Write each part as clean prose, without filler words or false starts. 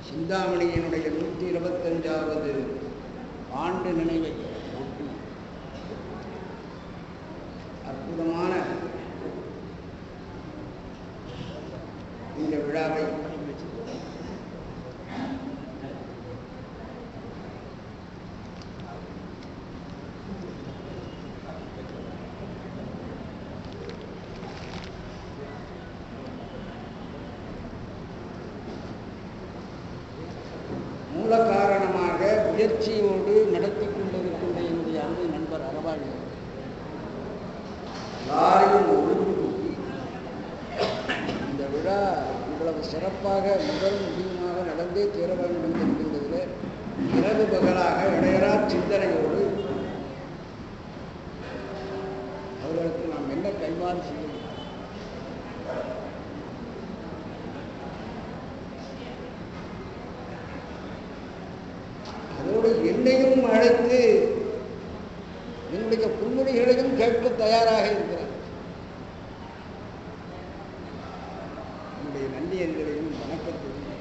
சிந்தாமணியினுடைய 125வது ஆண்டு நினைவை ஒட்டி அற்புதமான இந்த விழாவை மூல காரணமாக முயற்சியோடு நடத்தி கொண்டிருக்கின்ற என்னுடைய அன்பு நண்பர் அரவாணி எல்லாரையும் ஒழுங்குபடுத்தி இந்த விழா இவ்வளவு சிறப்பாக முதல் முடிவுமாக நடந்தே தீர வேண்டும் என்கின்றதில் இரவு பகலாக இடையரா சிந்தனையோடு அவர்களுக்கு நாம் என்ன கைமாறு செய்ய வேண்டும். அதோடு என்னையும் அழைத்து என்னுடைய புன்முடிகளையும் கேட்க தயாராக இருக்கிறார். என்னுடைய நன்றியர்களையும் வணக்கத்தையும்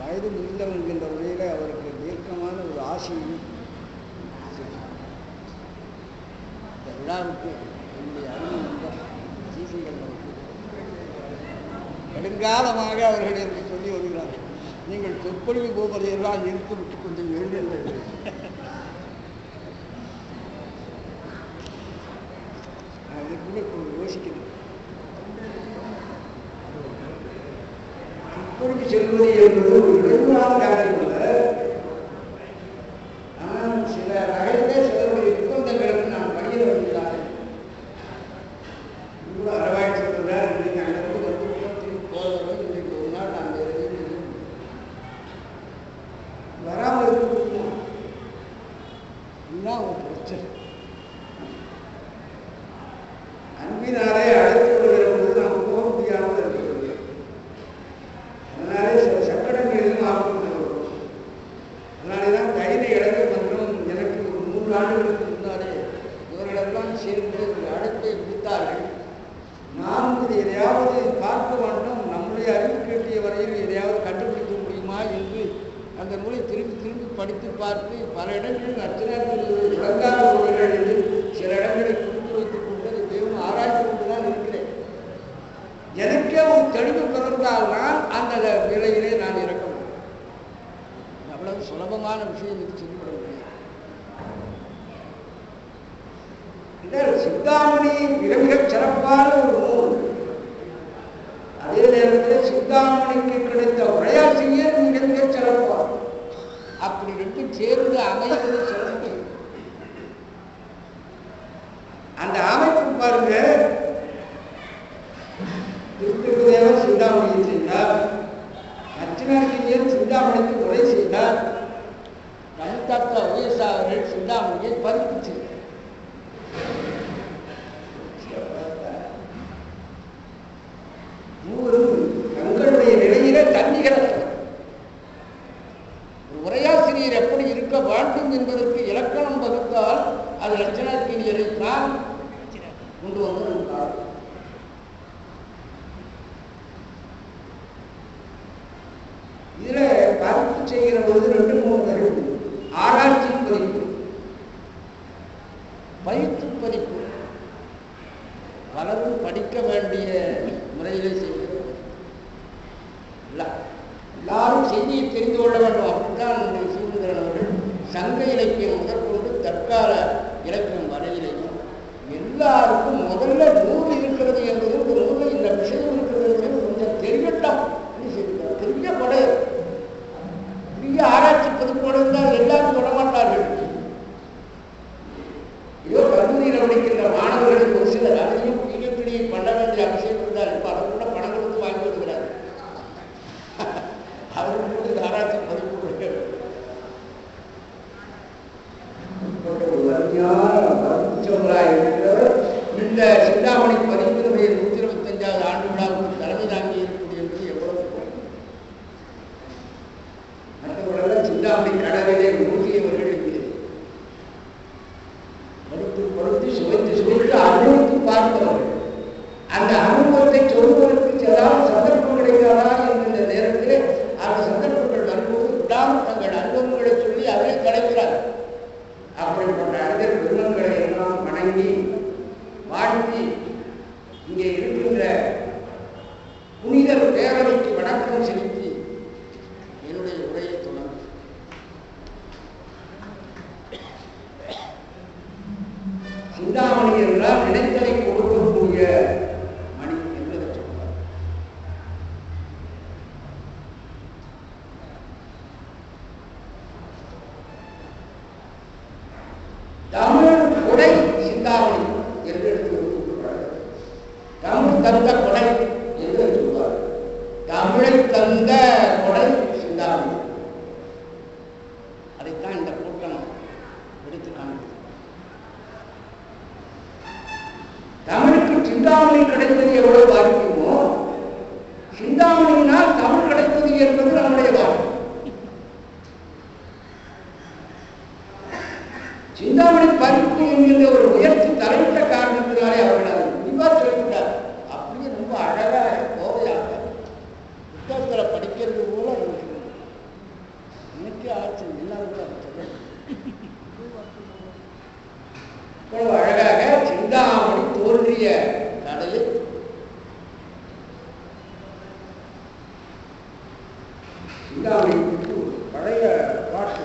வயது முதிர்ந்தவர் என்கின்ற வழியில் அவருக்கு தீர்க்கமான ஒரு ஆசையும் இந்த விழாவுக்கு என்னுடைய அருமை நண்பர் ஜீசங்கர் அவருக்கு நெடுங்காலமாக அவர்கள் எனக்கு சொல்லி வருகிறார்கள், நீங்கள் சொற்பொழிவு போவதையெல்லாம் நிறுத்திவிட்டு கொஞ்சம் எழுந்து அதுக்குள்ள யோசிக்கிறேன். சொற்பொழிவு செல்வது என்பது ஒரு நெருங்கால காரியம் அல்ல. ஆனால் சில ரகத்தை சிலருடைய நிர்பந்தங்களுக்கு நான் பணியிட வருகிறார்கள். இவ்வளோ அரவாய் சொல்கிறார், நீங்கள் அங்கிருந்து வந்து போகிறவர்கள் இன்றைக்கு ஒரு நாள் நான் வராமல் இருக்க முடியுமா? இதுதான் ஒரு பிரச்சனை. அன்பினாலே அழைத்து வருகிற போது நாம் போக முடியாமல் இருக்கிறது. அதனாலே சில சக்கடங்களிலும் ஆரம்பிக்கிறோம். அதனாலேதான் கைதை இழந்த மன்றம் எனக்கு ஒரு 3 ஆண்டுகளுக்கு முன்னாலே இவர்களெல்லாம் சேர்ந்து ஒரு அழைப்பை விடுத்தார்கள். நாம் இது எதையாவது பார்க்க வேண்டும், நம்முடைய அறிவு கேட்டிய வரையில் எதையாவது கண்டுபிடிக்க முடியுமா என்று அந்த நூலை திரும்பி திரும்பி படித்து பார்த்து பல இடங்களில் அர்ச்சனாக்கள் விளங்காத நூல்கள் என்று சில இடங்களை குறித்து வைத்துக் கொண்டு தெய்வம் ஆராய்ச்சி கொண்டுதான் இருக்கிறேன். எனக்கே ஒரு தெளிவு பிறந்தால்தான் அந்த நிலையிலே நான் இறக்க முடியும். அவ்வளவு சுலபமான விஷயம் இது சொல்லிவிட முடியும். சிந்தாமணி மிக மிகச் சிறப்பான ஒரு நூல். அதே நேரத்தில் சிந்தாமணிக்கு கிடைத்த உரையாசிரியர் மிக மிகச் சிறப்பாகும். அப்படி ரெண்டும் சேர்ந்து அமைவது சிறப்பு. அந்த அமைப்பு பாருங்க, திருத்தேவர் சிந்தாமணியை செய்தார், அர்ச்சனாக்கியர் சிந்தாமணிக்கு உரை செய்தார், கணிதாத்தா ஒயசா அவர்கள் சிந்தாமணியை பதிப்பு செய்தார். தங்களுடைய நிலையில தன்னிகரத்தவர். ஒரு உரையாசிரியர் எப்படி இருக்க வேண்டும் என்பதற்கு இலக்கணம் வகுத்தால் அது அர்ச்சனாக்கியரை தான் கொண்டு வந்திருந்தார். இதுல பதிப்பு செய்கிற பொழுது 2-3 வகை. ஆராய்ச்சி பதிப்பு, பயிற்று பதிப்பு. பலரும் படிக்க வேண்டிய முறையிலே செய்வது எல்லாரும் செய்தியை தெரிந்து கொள்ள வேண்டும். அப்படித்தான் சீமுந்திரன் அவர்கள் சங்க இலக்கியம் முதற்கொண்டு தற்கால இலக்கியம் வரையிலையும் எல்லாருக்கும் முதல்ல நூல் இருக்கிறது என்பது, இந்த நூலில் இந்த விஷயம் இருக்கிறது என்பது கொஞ்சம் தெரியட்டும். பெரிய கொடை, பெரிய ஆராய்ச்சி பதிப்போடு இருந்தால் எல்லாரும் தொடமாட்டார்கள். இதோ கல்லூரியில் படிக்கின்ற மாணவர்களுக்கு ஒரு சிலர் அதையும் PhD பண்ண வேண்டிய அவசியம் இருந்தால் இப்போ அதை கூட பணம் கொடுத்து வாங்கி வருகிறார். அவர்களுக்கு இந்த ஆராய்ச்சி பதிப்பு இருக்கிறவர். இந்த சிந்தாமணி பதிப்பினுடைய 125வது ஆண்டு விழாவுக்கு தலைமை தாங்கி இருக்கக்கூடிய என்பது எவ்வளவு மற்றவர்களெல்லாம் சிந்தாமணி கடலிலே மூழ்கியவர்கள் இருக்கிறது. படுத்து படுத்து சுவைத்து சுவைத்து அனுபவித்து பார்த்தவர்கள். அந்த அனுபவத்தை சொல்வதற்கு ஏதாவது சந்தர்ப்பம் கிடைக்காதா என்கின்ற நேரத்தில் இல்லாமல் தங்கள் அனுபவங்களை சொல்லி அவரே தலைக்கிறார். அப்படிப்பட்ட அறிஞர் பெருமக்களை எல்லாம் வணங்கி வாழ்த்தி இங்கே இருக்கின்ற புனிதர் பேரவைக்கு வணக்கம் செலுத்தி என்னுடைய உரையை தொடர்ந்து சிந்தாமணி என்றால் நினைத்தலை கொடுக்கக்கூடிய மணி என்று சொல்வார். தமிழ் கொடை சிந்தாமணி என்று எடுத்துக்கொள்கிறார். தமிழ் தந்த கொடை என்று சொல்வார். தமிழை தந்த கொடை சிந்தாமணி. அதைத்தான் இந்த கூட்டம் எடுத்து காண்கிறது. தமிழுக்கு சிந்தாமணி கிடைத்தது எவ்வளவு பாக்கியமோ, சிந்தாமணியினால் தமிழ் கிடைத்தது என்பது நம்முடைய பாக்கியம். சிந்தாமணி பறிப்பு என்கிற ஒரு முயற்சி தலையிட்ட காரணத்தினாலே அவர்கள் அதை முடிவாக சொல்லிவிட்டார். அப்படியே ரொம்ப அழகாக கோவையாக புத்தகத்தில் படிக்கிறது போல எனக்கு ஆச்சு. எல்லாருக்கும் இவ்வளவு அழகாக சிந்தாமணி தோன்றிய கதையை சிந்தாமணி பழைய பாட்டு.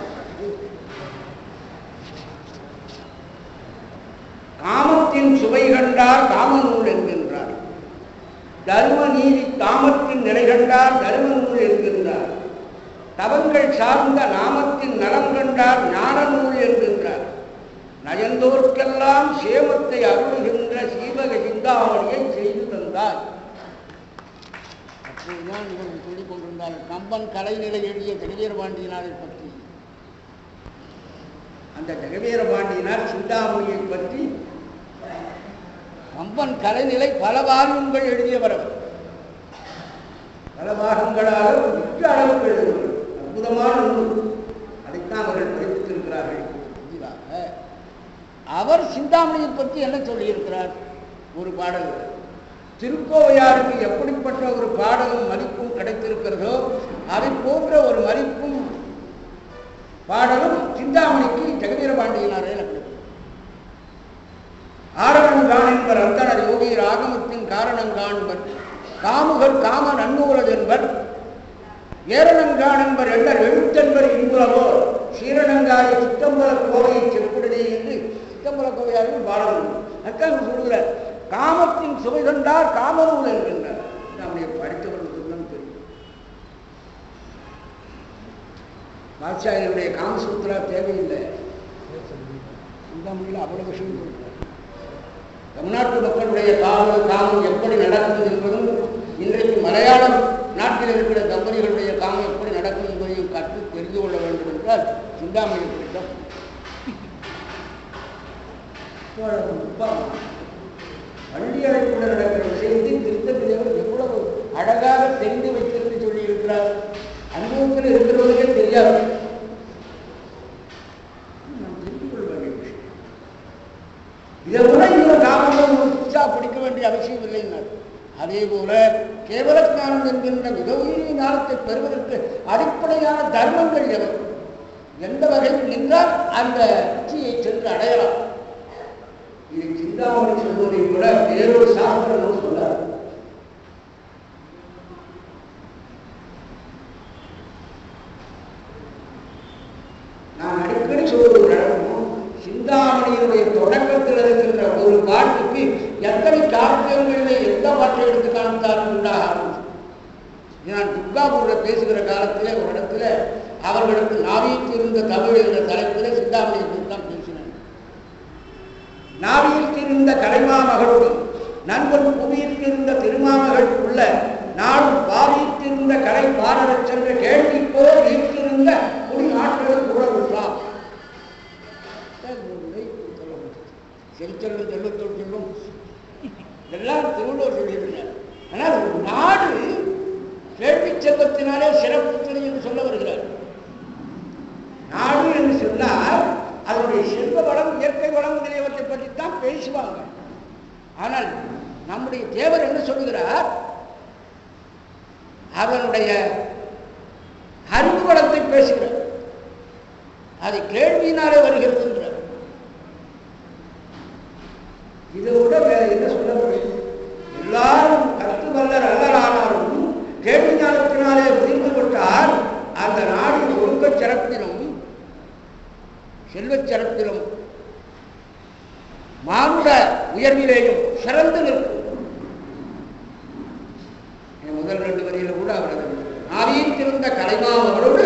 காமத்தின் சுவை கண்டார் காமநூல் என்கின்றார். தர்ம நீதி காமத்தின் நிலை கண்டார் தர்ம நூல் என்கின்றார். தவங்கள் சார்ந்த நாமத்தின் நலம் கண்டார் ஞான நூல் என்கின்றார். நயந்தோர்க்கெல்லாம் சேமத்தை அருளுகின்ற சீவக சிந்தாமணியை செய்து தந்தார். அப்போதுதான் இவர்கள் சொல்லிக் கொண்டிருந்தார் கம்பன் கலைநிலை எழுதிய ஜெகவீரபாண்டியனாரை பற்றி. அந்த ஜெகவீரபாண்டியனார் சிந்தாமணியை பற்றி கம்பன் கலைநிலை பல பாகங்கள் எழுதியவர். பல பாகங்களாக மிக்க அளவுக்கு எழுதுவார்கள். அற்புதமான நூல். அதைத்தான் அவர்கள் படித்திருக்கிறார்கள். புதிதாக அவர் சிந்தாமணியை பற்றி என்ன சொல்லியிருக்கிறார்? ஒரு பாடல். திருக்கோவையாருக்கு எப்படிப்பட்ட ஒரு பாடலும் மதிப்பும் கிடைத்திருக்கிறதோ அதை போன்ற ஒரு மதிப்பும் பாடலும் சிந்தாமணிக்கு ஜெகவீரபாண்டியனாரே கிடைக்கும். ஆரணங்கான் என்பர் அந்தனர் யோகியர் ஆகமத்தின் காரணங்காண்பர் காமுகர் காம நன்னூலர் என்பர் ஏரணங்கான் என்பர் எண்ணர் எழுத்தென்பர் இன்புலவோ சீரணங்காய சித்தம்பல கோவையை செப்பிடனே என்று சித்தம்பல கோவையாரும் பாடல். அதான் சொல்கிறார் காமத்தின் சுவை கண்டார் காமநூல் என்கின்றார். நம்முடைய படித்தவர்களுக்கு தான் தெரியும். பாட்சாயனுடைய காமசூத்திரா தேவையில்லை. சிந்தாமணியில் அவ்வளவு விஷயம் சொல்கிறார். தமிழ்நாட்டு மக்களுடைய காமம் எப்படி நடக்கும் என்பதும் இன்றைக்கு மலையாளம் நாட்டில் இருக்கிற தம்பதிகளுடைய காமம் எப்படி நடக்கும் என்பதையும் கற்று தெரிந்து கொள்ள வேண்டும் என்றால் சிந்தாமணி பிடித்தம். பள்ளியறைக்குள்ள நடக்கிற விஷயத்தை திருத்தப்பிரியவர் எவ்வளவு அழகாக தெரிந்து வைத்திருந்து சொல்லி இருக்கிறார். அனுபவத்தில் இருக்கிறவர்களே தெரியாது. நாம் தெரிந்து கொள்ள வேண்டிய விஷயம். இதை கூட இன்னொரு காமம் பிடிக்க வேண்டிய அவசியம் இல்லைன்னார். அதே போல கேவலஞானம் என்கின்ற மிக உயிரிய ஞானத்தை பெறுவதற்கு அடிப்படையான தர்மங்கள் எவை, எந்த வகையில் நின்றால் அந்த உச்சியை சென்று அடையலாம். இதை சிந்தாமணி சொல்வதை கூட வேறொரு சாஸ்திரம் சொல்லார். நான் அடிக்கடி சொல்வது நடக்கும். சிந்தாமணியினுடைய தொடக்கத்தில் இருக்கின்ற ஒரு பாட்டுக்கு எத்தனை காப்பியங்களிலே எந்த பாட்டை எடுத்து காண்பித்தார்கள். நான் துர்காபூரில் பேசுகிற காலத்திலே ஒரு இடத்துல அவர்களுக்கு நாவிக்கு இருந்த தமிழ் என்ற தலைப்பிலே சிந்தாமணியை பற்றி தான் பேசினேன். நாவிற்கு இருந்த கலைமாமகளுக்கும் நண்பன் புவியிற்கு இருந்த திருமாமகளுக்குள்ள நாளும் பாவித்திருந்த கலை பாரதச் சென்ற கேள்வி போல் ஈர்த்திருந்த குடி நாட்களுக்கு கூட விடலாம். செலுத்தலும் செல்வத்தோடு செல்லும் எல்லாம் திருவள்ளுவர் சொல்லியிருக்கிறார். ஆனால் ஒரு நாடு கேள்வி செல்வத்தினாலே சிறப்பு என்று சொல்ல வருகிறார். நாடு என்று சொன்னால் அதனுடைய செல்வ வளம் இயற்கை வளம் முதலியவற்றை பற்றித்தான் பேசுவாங்க. ஆனால் நம்முடைய தேவர் என்ன சொல்லுகிறார்? அவனுடைய அறிவு வளத்தை பேசுகிறார். அது கேள்வியினாலே வருகிறது. இதை விட வேற என்ன சொல்ல முடியும்? எல்லாரும் கற்று வல்லர் அல்லரானாலும் கேள்வி ஞானத்தினாலே உயர்ந்து விட்டால் அந்த நாடு ஒழுக்க சிறப்பிலும் செல்வச் சிறப்பிலும் மானுட உயர்விலேயும் சிறந்து நிற்கும். முதல் 2 வரியில கூட அவரது ஆவியிற்றிருந்த கலைமாமகளோடு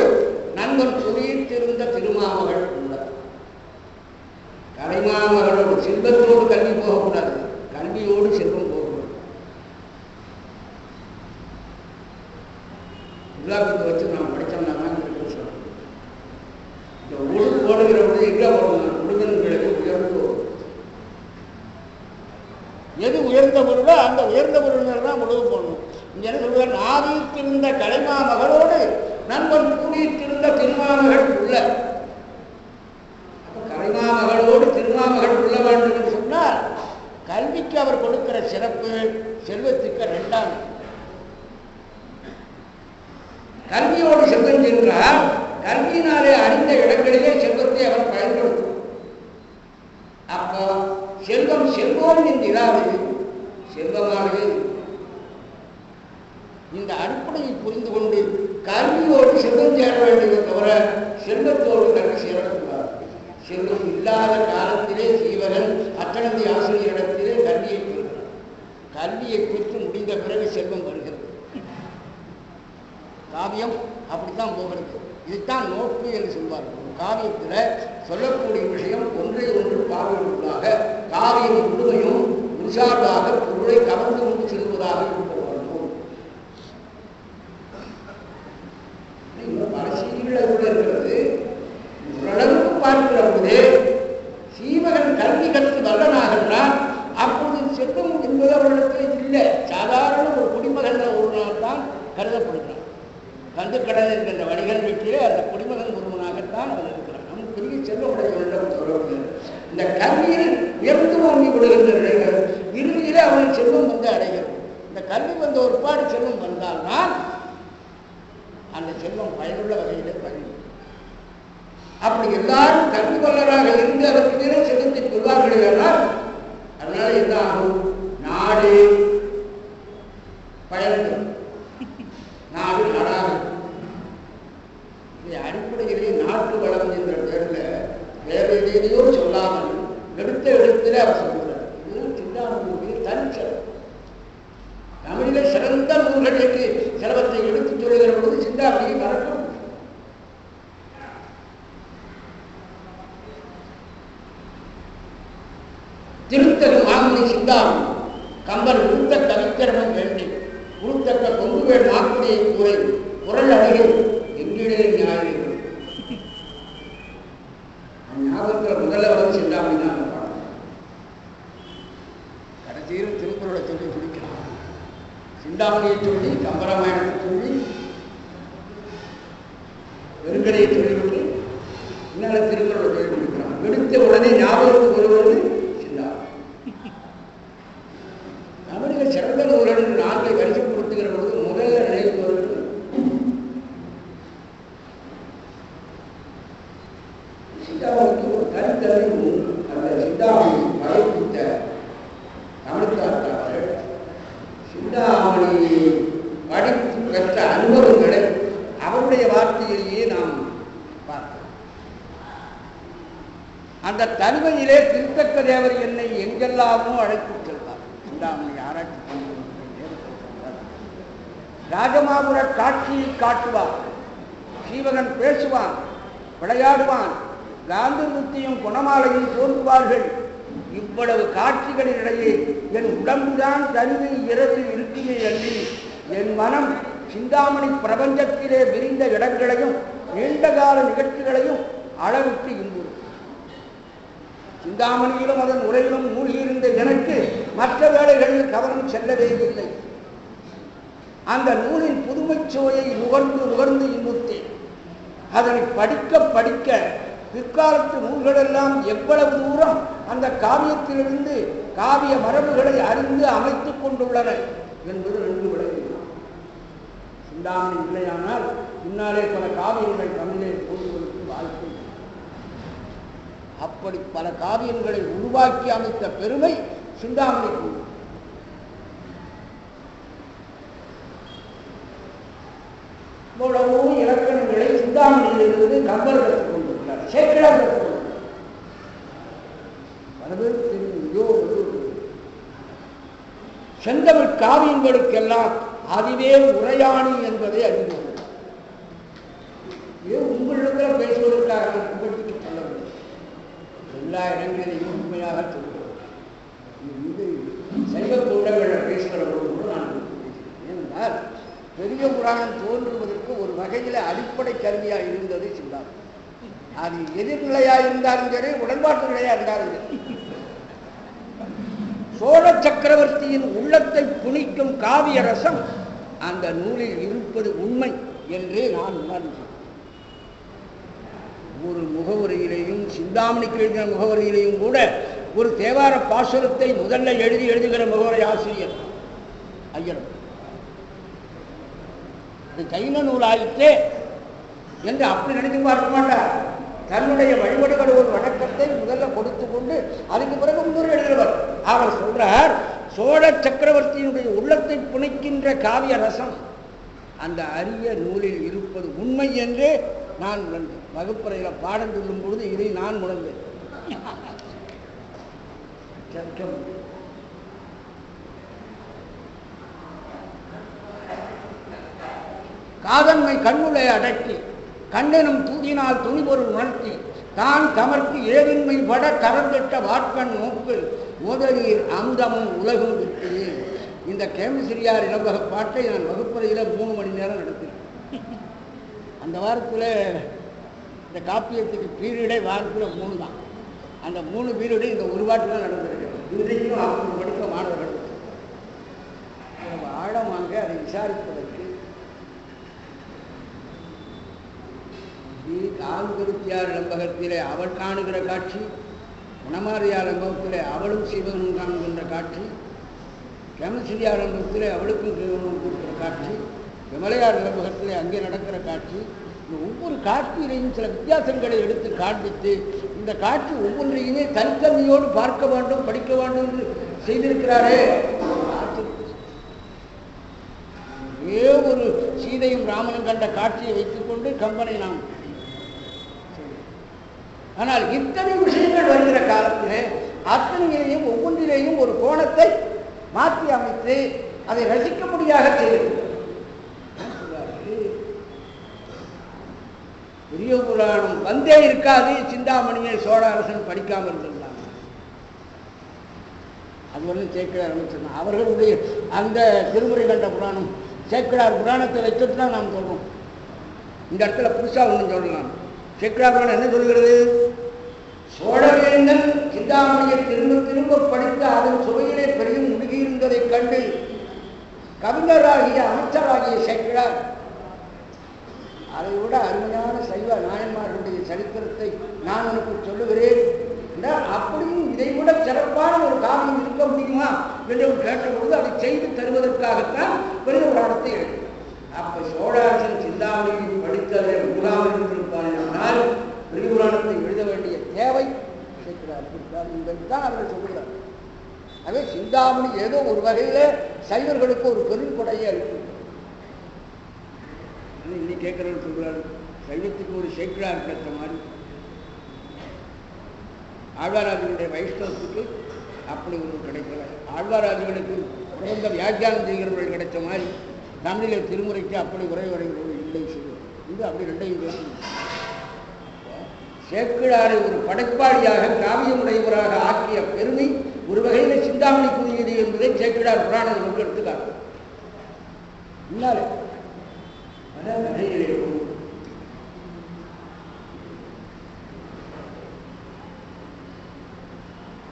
நண்பன் புதியிற்றிருந்த திருமாமகள் உள்ளார். கலைமாமகளோடு செல்வத்தோடு கல்வி போகக்கூடாது, கல்வியோடு செல்வம் போகக்கூடாது. உலாபத்தை வச்சு நாம் படித்தோம்னா இந்த உடு போடுகிற பொழுது எங்கே போடணும்? உடுதன்களுக்கு உயர்ந்து எது உயர்ந்த பொருளோ அந்த உயர்ந்த பொருள் தான் முழுது போடணும். இங்க என்ன சொல்றார்? ஆவியிற்றிருந்த கலைமா மகளோடு நண்பன் கூடியிற்றிருந்த திருமாமகள் உள்ள. அப்ப கலைமா மகளோடு திருமாமகள் உள்ள வேண்டும் என்று சொன்னால் கல்விக்கு அவர் கொடுக்கிற சிறப்பு செல்வத்துக்கு 2ஆம். கல்வியோடு செல்வம் சென்றால் கல்வியினாலே அறிந்த இடங்களிலே செல்வத்தை அவர் பயன்படுத்தும். அப்போ செல்வம் செல்வோம் என்கிறாவது செல்வமாகவே இந்த அடிப்படையை புரிந்து கொண்டு கல்வியோடு செல்வம் சேர வேண்டியதை தவிர செல்வத்தோடு கல்வி சேரக்கூடாது. செல்வம் இல்லாத காலத்திலே சீவகன் அத்தனந்தி ஆசிரியரிடத்திலே கல்வியை பெறுகிறார். கல்வியை பெற்று முடிந்த பிறகு செல்வம் வருகிறது. காவியம் அப்படித்தான் போகிறது. இதுதான் நோக்கு என்று சொல்வார்கள். காவியத்தில் சொல்லக்கூடிய விஷயம் ஒன்றை ஒன்று பார்வையுள்ளதாக காவியம் முழுமையும் முன்சார்பாக பொருளை கவர்ந்து கொண்டு செல்வதாக இருக்க வேண்டும். பல செய்திகள் கூட இருக்கிறது. ஓரளவுக்கு பார்க்கிற போது சீவகன் கல்வி கற்று வல்லனாகின்றான். அப்பொழுது செல்வம் என்பது அவரிடத்தில் இல்லை. சாதாரண ஒரு குடிமகன் ஒரு நாள் தான் கருதப்படுகிறான். கந்துக்கடல் என்கின்ற வணிகன் வீட்டிலே அந்த குடிமகன் ஒருவனாகத்தான் அவன் இருக்கிறான். நமக்கு பெரிய செல்வமுடையவனிடம் சொல்வது இந்த கல்வியில் உயர்ந்து ஓங்கி விடுகின்ற நிலைகள் இறுதியிலே அவனுக்கு செல்வம் வந்து அடைகிறது. இந்த கல்வி வந்த ஒரு பாடு செல்வம் வந்தால்தான் அந்த செல்வம் பயனுள்ள வகையிலே பயன். அப்படி எல்லாரும் கல்வி வல்லராக இருந்து அதற்கு செல்வத்தை கொள்வார்கள் என்றால் அதனால என்ன ஆகும்? நாடு பயன்படும், நாடு நாடாகும். அடிப்படையிலே நாட்டு வளம் என்ற பேரில் வேற எதையோ சொல்லாமல் எடுத்த இடத்துல அவர் சொல்கிறார். இதுதான் சிந்தாமணியுடைய தனிச்சல். தமிழிலே சிறந்த நூல்களுக்கு சிலவற்றை எடுத்துச் சொல்லுகிற பொழுது சிந்தாமணியை மறக்கும். திருத்தகு மாமுனி சிந்தாமணி கம்பன் உருத்த கவிக்கிரமம் வேண்டி உருத்தக்க கொங்குவேல் மாக்குடியை கூரை குரல் அழகில் எங்கிலே ஞாயிறு ஞாபகத்தில் முதல்ல வந்து சிந்தாமணி தான் பாடம். கடைசியில் திருக்குறளை சொல்லி பிடிக்கலாம். சிந்தாமணியை சொல்லி கம்பராமாயணத்தை சொல்லி வெறுங்கடையை சொல்லிவிட்டு இன்னொரு திருக்குறளை சொல்லி பிடிக்கிறான். எடுத்த உடனே ஞாபகத்துக்கு வருவது தமிழில் சிறந்த நூல்கள் 4 வரிசைப்படுத்துகிற பொழுது முதல்ல நினைப்பவர்கள் சிந்தாமணிக்கு ஒரு தனித்தன்மை. அந்த சிந்தாமணி படைப்பித்த தமிழ்த்தார்கள் சிந்தாமணி படித்து பெற்ற அனுபவங்களை அவருடைய வார்த்தையிலேயே நாம் பார்த்தோம். அந்த தனிமையிலே திருத்தக்க தேவர் என்னை எங்கெல்லாமோ அழைத்து செல்வார். சிந்தாமணி ஆராய்ச்சி ராஜமாபுர காட்சியை காட்டுவார். சீவகன் பேசுவான், விளையாடுவான், காந்தி நுத்தியும் குணமாலையும் தோன்றுவார்கள். இவ்வளவு காட்சிகளிடையே என் உடம்புதான் தனிமை இரவில் இருக்குமே அன்றி என் மனம் சிந்தாமணி பிரபஞ்சத்திலே விரிந்த இடங்களையும் நீண்டகால நிகழ்ச்சிகளையும் அளவிட்டு இன்புறும். சிந்தாமணியிலும் அதன் உரையிலும் மூழ்கியிருந்த எனக்கு மற்ற வேளைகளில் கவனம் செல்லவே இல்லை. அந்த நூலின் புதுமை சுவையை நுகர்ந்து நுகர்ந்து இன்புற்றேன். அதனை படிக்க படிக்க பிற்காலத்து நூல்களெல்லாம் எவ்வளவு தூரம் அந்த காவியத்திலிருந்து காவிய மரபுகளை அறிந்து அமைத்துக் கொண்டுள்ளன என்பது 2 விளங்குகிறது. சிந்தாமணி இல்லையானால் முன்னாலே பல காவியங்கள் தமிழே தோன்றுவதற்கு வாய்ப்பு. அப்படி பல காவியங்களை உருவாக்கி அமைத்த பெருமை சிந்தாமணிக்கு. இவ்வளவோ இலக்கணங்களை சிந்தாமணியிலிருந்து கம்பர் கற்றுக் கொண்டிருக்கிறார், சேக்கிழார் கற்றுக் கொண்டிருக்கிறார். பல பேர் தெரியுதோ செந்தமிழ் காவியங்களுக்கெல்லாம் அதுவே உரையாணி என்பதை அறிந்து உங்களிடத்தில் பேசுவதற்காக உங்களுக்கு சொல்லவில்லை, எல்லா இடங்களிலையும் உண்மையாக சொல்கிறோம். இது சைவ கூடங்களில் பேசுகிறவர்கள் கூட நான் பேசுகிறேன். ஏனென்றால் பெரிய புராணம் தோன்றுவதற்கு ஒரு வகையில் அடிப்படை கருவியாக இருந்தது சிந்தாமணி. அது எதிர்நிலையாக இருந்தாலும் சரி, உடன்பாட்டு நிலையாக இருந்தாலும் சரி. சோழ சக்கரவர்த்தியின் உள்ளத்தை புனிக்கும் காவிய ரசம் அந்த நூலில் இருப்பது உண்மை என்று நான் உணர்ந்தேன். ஒரு முகவரியிலேயும் சிந்தாமணிக்கு எழுதின முகவரியிலேயும் கூட ஒரு தேவார பாசுரத்தை முதல்ல எழுதுகிற முகவரி ஆசிரியர் ஐயர். அது கைன நூலாயிற்றே என்று அப்படி நினைத்து பார்க்க மாட்டார். தன்னுடைய வழிபாடுகள் ஒரு வணக்கத்தை முதல்ல கொடுத்து கொண்டு அதுக்கு பிறகு முன்னூறு எழுதுவர். அவர் சொல்றார், சோழ சக்கரவர்த்தியினுடைய உள்ளத்தை புனைக்கின்ற காவிய ரசம் அந்த அரிய நூலில் இருப்பது உண்மை என்று நான் உணர்ந்தேன். வகுப்பறையில் பாடம் சொல்லும் பொழுது இதை நான் உணர்ந்தேன். காதன்மை கண்ணுளை அடக்கி கண்ணெனும் தூதினால் துணிபொருள் உணர்த்தி தான் கமர்க்கு ஏவின்மை பட கரந்திட்ட வாட்பன் நோக்கு முதலீர் அமுதமும் உலகும் விட்டது. இந்த கேமசிரியார் இளவக பாட்டை நான் வகுப்பறையில் 3 மணி நேரம் நடத்தினேன். அந்த வாரத்தில் இந்த காப்பியத்துக்கு பீரியடே வாரத்தில் 3 தான். அந்த 3 பீரியடு இந்த ஒரு பாட்டு தான் நடந்திருக்கு. இன்றைக்கும் 40 படிக்க மாணவர்கள் ஆழமாக அதை விசாரிப்பதற்கு ஆண்குருத்தியார் இளம்பகத்திலே அவள் காணுகிற காட்சி, குணமாரியார் இளம்பகத்திலே அவளும் சிவனும் காணுகின்ற காட்சி, கேமசிரியார் இளம்பகத்திலே அவளுக்கும் சிவனும் இருக்கிற காட்சி, விமலையார் இளம்பகத்திலே அங்கே நடக்கிற காட்சி, இந்த ஒவ்வொரு காட்சியிலையும் சில வித்தியாசங்களை எடுத்து காண்பித்து இந்த காட்சி ஒவ்வொன்றையுமே தனித்தன்மையோடு பார்க்க வேண்டும், படிக்க வேண்டும் என்று செய்திருக்கிறாரே. ஒரே ஒரு சீதையும் ராமனும் கண்ட காட்சியை வைத்துக்கொண்டு கம்பனை நாம், ஆனால் இத்தனை விஷயங்கள் வருகிற காலத்திலே அத்தனையிலேயும் ஒவ்வொன்றிலேயும் ஒரு கோணத்தை மாற்றி அமைத்து அதை ரசிக்கும்படியாக செய்திருக்கிறார். பெரிய புராணம் வந்தே இருக்காது சிந்தாமணியை சோழ அரசன் படிக்காமல் இருந்திருந்தாங்க. அது வந்து சேக்கிழார் சொன்னார். அவர்களுடைய அந்த திருமுறை கண்ட புராணம் சேக்கிழார் புராணத்தை வச்சுட்டு தான் நாம் சொல்றோம். இந்த இடத்துல புதுசாக ஒன்றும் சொல்லலாம். சேக்கிழார் புராணம் என்ன சொல்கிறது? சோழவேந்தன் சிந்தாமணியை திரும்ப திரும்ப படித்து அதன் சுவையிலே பெரியும் முழுகியிருந்ததைக் கண்டு கவிஞராகிய அமைச்சராகிய சேக்கிழார் அதை விட அருமையான சைவ நாயன்மார்களுடைய சரித்திரத்தை நான் உனக்கு சொல்லுகிறேன், அப்படியும் இதை விட சிறப்பான ஒரு காவியம் இருக்க முடியுமா என்று கேட்டபொழுது அதை செய்து தருவதற்காகத்தான் பெரிய புராணத்தை எழுதினார். அப்ப சோழாசன் சிந்தாமணியை படித்ததை முகாமல் இருந்திருப்பார். ஆனால் பெரிய புராணத்தை எழுத வேண்டிய தேவை தான் அவர்கள் சொல்கிறார். அதே சிந்தாமணி ஏதோ ஒரு வகையில சைவர்களுக்கு ஒரு பெரும் கொடையை அளிக்கும். இன்னைக்கு கேட்கிறவர்கள் சொல்றாரு, சைவத்துக்கு ஒரு சேக்கிழார் கிடைத்த மாதிரி ஆழ்வாராஜனுடைய வைஷ்ணவத்துக்கு அப்படி ஒரு கிடைக்கல. ஆழ்வாராஜர்களுக்கு குறைந்த வியாக்கியானம் செய்கிறவர்கள் கிடைச்ச மாதிரி தமிழில் திருமுறைக்கு அப்படி உரை வரைகிறவர்கள் இல்லை செய்யும். இது அப்படி ரெண்டையும் பேசணும். சேக்கிழாரை ஒரு படைப்பாளியாக காவியமுடையவராக ஆக்கிய பெருமை ஒரு வகையில் சிந்தாமணிக்குரியது என்பதை சேக்கிழார் புராணம் நமக்கு எடுத்துக்காட்டு. முன்னாலே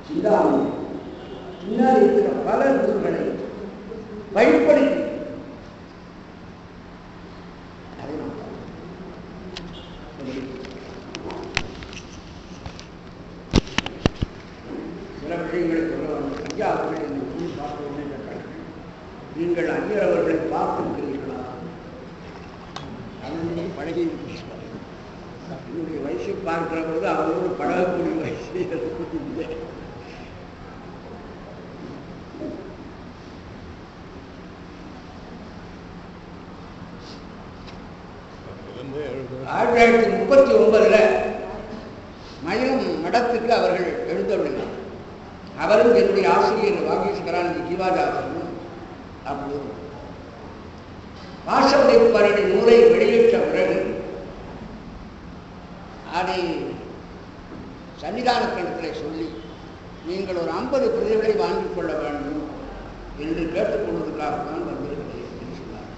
சிந்தாமணி பின்னால் இருக்கிற பல நூல்களை பயன்படுத்தி சில விஷயங்களை சொல்ல வேண்டும். ஐயா அவர்கள் இந்த நூல் பார்க்க கேட்டார்கள். நீங்கள் ஐயர் அவர்களை பார்த்திருக்கிறீர்களா? பார்க்கிற பொழுது அவரோடு பழகக்கூடிய வயசு இல்லை. ஆயிரத்தி 1939 மயிலம் மடத்துக்கு அவர்கள் எழுந்தவில்லை. அவரும் என்னுடைய ஆசிரியர் வாகீஸ்வரானந்தி ஜீவாஜா அவர்களும் அப்போது வாசவதைப்பரணி நூலை வெளியிட்ட பிறகு அதை சன்னிதானத்திடத்தில் சொல்லி நீங்கள் ஒரு 50 பிரதிகளை வாங்கிக் கொள்ள வேண்டும் என்று கேட்டுக்கொள்வதற்காகத்தான் வந்திருக்கிறேன் என்று சொன்னார்.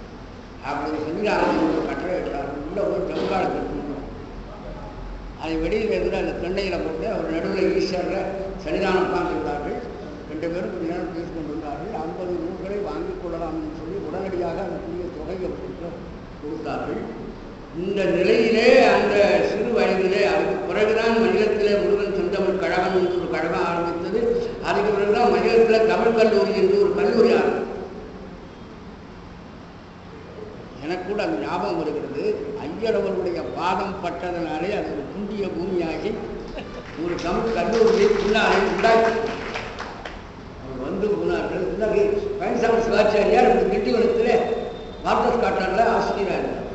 அப்படி சன்னிதானத்தில் கட்டளையிட்டார். உள்ள ஒரு ஜங்காலத்திற்கு அதை வெளியில் இருந்து அந்த தென்னையில் போட்டு அவர் நடுவில் ஈஸ்வரில் சன்னிதானம் உட்கார்ந்திருந்தார்கள். 2 பேரும் கொஞ்ச நேரம் பேசிக் கொண்டிருந்தார்கள். 50 நூல்களை வாங்கிக் கொள்ளலாம் என்று சொல்லி உடனடியாக அந்த புதிய தொகையை கொடுத்தார்கள். இந்த நிலையிலே அந்த சிறு வயதிலே அதுக்கு பிறகுதான் மயிலத்திலே முருகன் செந்தமிழ் கழகம் என்று ஒரு கழகம் ஆரம்பித்தது. அதுக்கு பிறகுதான் மயிலத்தில் தமிழ் கல்லூரி என்று ஒரு கல்லூரி ஆரம்பித்தது. எனக்கு கூட அது ஞாபகம் வருகிறது. ஐயரவர்களுடைய பாதம் பட்டதனாலே அது ஒரு புண்டிய பூமியாகி ஒரு தமிழ் கல்லூரியை பின்னாலே உண்டாக்கி அவர் வந்து போனார்கள். பழனிசாமி சிவாச்சாரியார் அந்த திண்டிவனத்தில் வாட்டர் காட்டாரில் ஆசிரியராக இருந்தார்.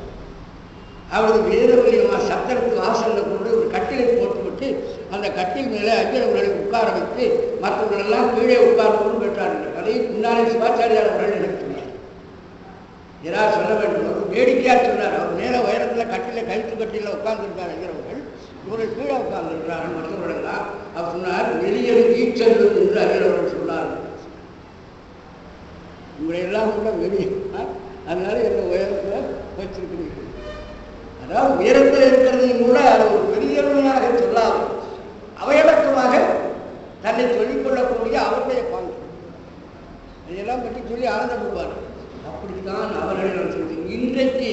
அவரது வேதவரியமாக சத்திரத்து வாசலில் கொண்டு ஒரு கட்டிலை போட்டுவிட்டு அந்த கட்டில் மேலே ஐயரவர்களை உட்கார வைத்து மற்றவர்களெல்லாம் கீழே உட்கார்ந்து பெற்றார்கள். அதை பின்னாலே சிவாச்சாரியார் அவர்கள் நினைத்துள்ளார். ஏதாவது சொல்ல வேண்டும். அவர் வேடிக்கையாக சொன்னார். அவர் மேலே உயரத்தில் கட்டில கயிற்று கட்டில உட்கார்ந்துருக்கார் ஐயரவர்கள். இவர்கள் கீழே உட்கார்ந்துருக்கிறார்கள் மற்றவர்களெல்லாம். அவர் சொன்னார் வெளியே ஈச்சல் என்று ஐயரவர்கள் சொன்னார். உங்களையெல்லாம் கூட வெளியே அதனால எந்த உயரத்தில் வச்சிருக்கிறீர்கள். அதாவது உயரத்தில் இருக்கிறதையும் கூட அது ஒரு பெரியவனாக சொல்லாது அவையடக்கமாக தன்னை சொல்லிக்கொள்ளக்கூடிய அவருடைய பங்கு இதையெல்லாம் பற்றி சொல்லி ஆனந்தப்படுவார்கள். அப்படித்தான் அவர்கள் சொல்லி இன்றைக்கு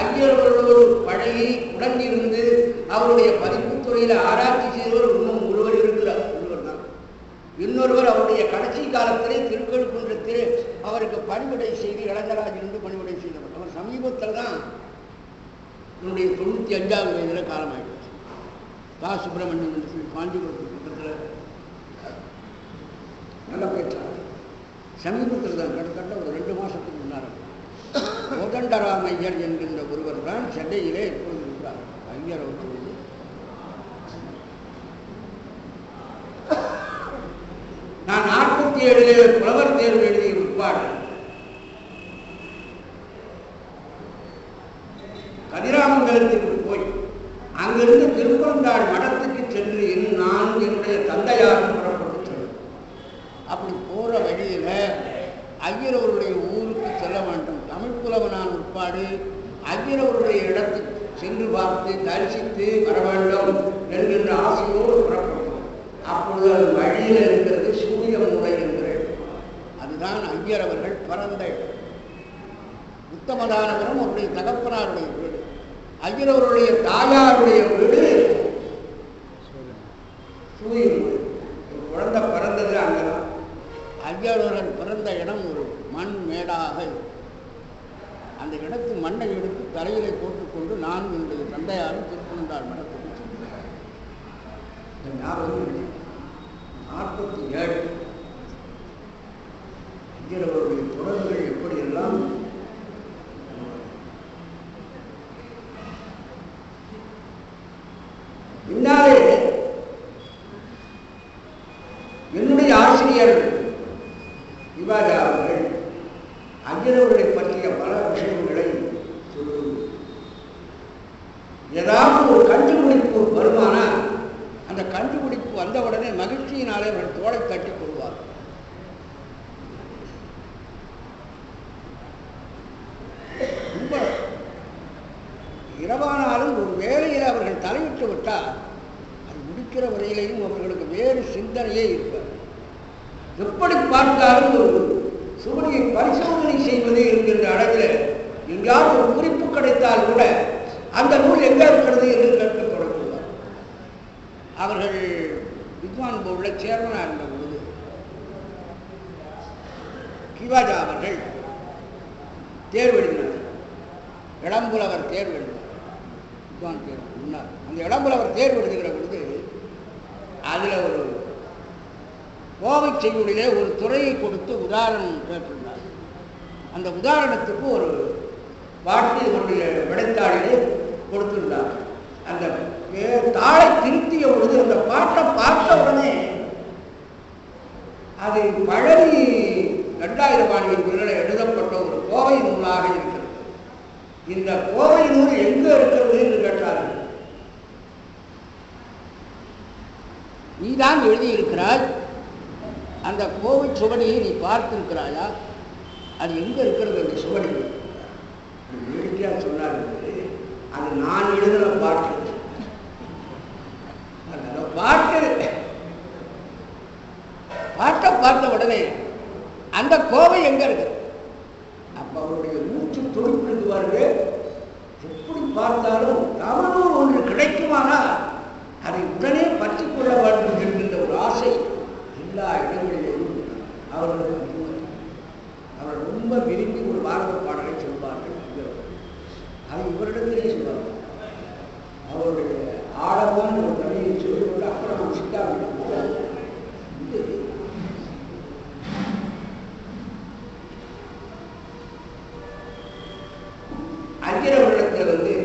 ஐயரவர்களோடு பழகி உடனிருந்து அவருடைய பதிப்புத்துறையில் ஆராய்ச்சி செய்தவர் இன்னும் ஒருவர் இருக்கிறார். ஒருவர் தான். இன்னொருவர் அவருடைய கடைசி காலத்திலே திருக்கழுக்குன்றத்திலே அவருக்கு பணிவிடை செய்து இளங்கராஜ் இருந்து பணிவிடை செய்தவர். அவர் சமீபத்தில் தான் என்னுடைய 95வது வயதில் காலமாயிடுச்சு. கா சுப்பிரமணியம் என்று சொல்லி காஞ்சிபுரத்துக்கு பக்கத்தில் நல்ல பேச்சாளர். சமீபத்தில் தான் கிட்டத்தட்ட ஒரு 2 மாதத்துக்கு முன்னார் கோதண்டராம் ஐயர் என்கின்ற ஒருவர் தான் சென்னையிலே எப்பொழுது இருக்கிறார். ஐயர் அவர் நான் 47 புலவர் தேர்வு எழுதிய உட்பாடு கதிராமங்கலத்துக்கு போய் அங்கிருந்து திருப்பந்தாள் மடத்துக்கு சென்று நான் என்னுடைய தந்தையாரும் புறப்பட்டு செல்லும். அப்படி போற வழியில ஐயரவருடைய ஊருக்கு செல்ல வேண்டும். தமிழ் புலவனான் உட்பாடு ஐயரவருடைய இடத்துக்கு சென்று பார்த்து தரிசித்து வர வேண்டும் என்கின்ற ஆசையோடு புறப்பட்டோம். அப்பொழுது அது வழியில் இருக்கிறது சூரிய மூலை என்ற இடம். அதுதான் ஐயரவர்கள் பிறந்த இடம். உத்தமதானவரும் அவருடைய தகப்பனாருடைய வீடு. ஐயரவருடைய தாயாருடைய வீடு சூரியன். ஒரு குழந்தை பிறந்தது அங்கதான். ஐயரவர்கள் பிறந்த இடம் ஒரு மண் மேடாக அந்த இடத்து மண்ணை எடுத்து தலையிலே போட்டுக்கொண்டு நான் என்னுடைய தந்தையாரும் திருப்பந்தாள் மடத்துக்கு சென்றேன். 47 ஐயரவருடைய தொடர்கள் எப்படியெல்லாம் பின்னாலே என்னுடைய ஆசிரியர் விவாதா அவர்கள் ஐயரவர்களை பற்றிய பல விஷயங்களை சொல்லுவது. ஏதாவது ஒரு கண்டுபிடிப்பு வருமானால் அந்த கண்டுபிடிப்பு வந்தவுடனே மகிழ்ச்சியினாலே அவர்கள் தோளை தட்டி கொள்வார். ரொம்ப இரவானாலும் ஒரு வேலையில் அவர்கள் தலையிட்டு விட்டால் அது முடிக்கிற வரையிலையும் அவர்களுக்கு வேறு சிந்தனையே இருக்காது. எப்படி பார்த்தாலும் ஒரு சுவடியை பரிசோதனை செய்வது என்கின்ற அளவில் எங்கேயாவது ஒரு குறிப்பு கிடைத்தால் கூட அந்த நூல் எங்கே இருக்கிறது என்று கேட்க தொடங்குவார். அவர்கள் வித்வான் போர்டில் சேர்மனாக இருந்த பொழுது கிவாஜா அவர்கள் தேர்வு எழுதினார். இளம்புலவர் தேர்வு எழுதினார். வித்வான் தேர்வு சொன்னார். அந்த இடம்புல அவர் தேர்வு எழுதுகிற பொழுது அதில் ஒரு கோவை செய்யுளிலே ஒரு துறையை கொடுத்து உதாரணம் கேட்டுள்ளார். அந்த உதாரணத்துக்கு ஒரு பாட்டு இவருடைய விடைத்தாளிலே கொடுத்திருந்தார். அந்த தாளை திருத்திய பொழுது அந்த பாட்டை பார்த்த உடனே அது பழனி 2000 ஆண்டில் எழுதப்பட்ட ஒரு கோவை நூலாக இருக்கிறது. இந்த கோவை நூல் எங்க இருக்கிறது என்று கேட்டார்கள். நீதான் எழுதியிருக்கிறாய், அந்த கோவை சுவடியை நீ பார்த்திருக்கிறாயா, அது எங்க இருக்கிறது அந்த சுவடி? வேடிக்கையா சொன்னார்கள், அது நான் எழுதுன பாட்டு. பாட்டை பார்த்த உடனே அந்த கோவை எங்க இருக்கு? அப்ப அவருடைய மூச்சு துடிப்பிடுவார்கள். எப்படி பார்த்தாலும் தமிழ் ஒன்று கிடைக்குமானால் அதை உடனே பற்றிக் கொள்ள வேண்டும் என்கின்ற ஒரு ஆசை எல்லா இடங்களிலும் அவர்களுக்கு. அவர் ரொம்ப விரும்பி ஒரு பாரத பாடலை சொல்வார்கள். அது இவரிடத்திலே சொல்வார்கள். அவருடைய ஆழமான ஒரு கதையை சொல்லிவிட்டு அப்புறம் நாம் சிக்காவிட்டு ஐயரவர்களிடத்தில்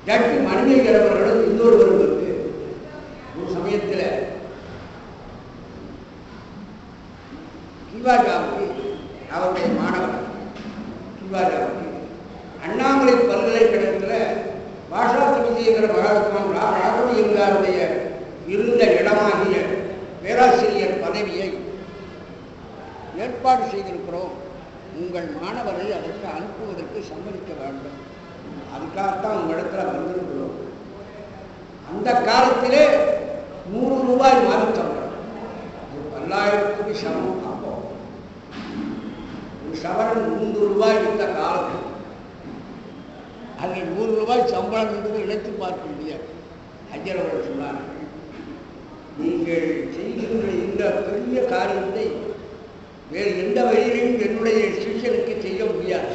ஜட்ஜி மணிமேகர் அவர்களும் இன்னொருவரும் ஒரு சமயத்தில் கிவாஜாவுக்கு அவருடைய மாணவர் கிவாஜாவுக்கு அண்ணாமலை பல்கலைக்கழகத்தில் பாஷாத்தி விஜயகர மகாத்மான் ராகவியங்காருடைய இருந்த இடமாகிய பேராசிரியர் பதவியை ஏற்பாடு செய்திருக்கிறோம், உங்கள் மாணவரை அதற்கு அனுப்புவதற்கு சம்மதிக்க வேண்டும், அதுக்காகத்தான் உங்கள் இடத்துல வந்திருக்கிறோம். அந்த காலத்திலே 100 ரூபாய் மாதச்சம்பளம், ஒரு 10,000க்கு சமம். அப்போ ஒரு சவரன் 3 ரூபாய் வித்த காலம். அதில் 100 ரூபாய் சம்பளம் என்பது நினைத்து பார்க்க முடியாது. ஐயர் அவர்கள் சொன்னார்கள், நீங்கள் செய்கின்ற இந்த பெரிய காரியத்தை வேறு எந்த வழியிலும் என்னுடைய சிஷ்யனுக்கு செய்ய முடியாது.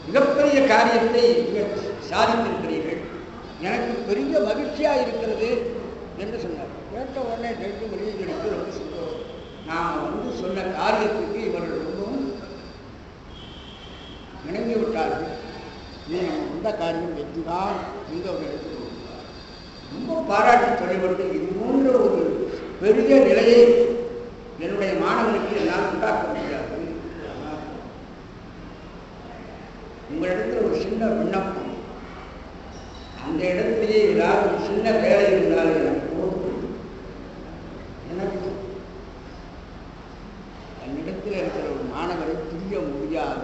மிகப்பெரிய காரியத்தை சாதித்திருக்கிறீர்கள், எனக்கு பெரிய மகிழ்ச்சியாக இருக்கிறது என்று சொன்னார். கேட்ட உடனே கேட்டு வெளியேறிக்கு ரொம்ப சந்தோஷம். நான் சொன்ன காரியத்துக்கு இவர்கள் ரொம்பவும் இணங்கி விட்டார்கள். நீ நம்ம வந்த காரியம் வெற்றிதான் என்று அவர் எடுத்துக்கொண்டார். ரொம்ப பாராட்டி சொல்லிவிட்டு இது போன்ற ஒரு பெரிய நிலையை என்னுடைய மாணவனுக்கு என்னால் உண்டாக்க முடியாது. உங்களிடத்தில் ஒரு சின்ன விண்ணப்பம், அந்த இடத்திலேயே ஏதாவது ஒரு சின்ன வேலை இருந்தால் எனக்கு போதும். எனக்கு என்னிடத்தில் இருக்கிற ஒரு மாணவரை பிரிய முடியாத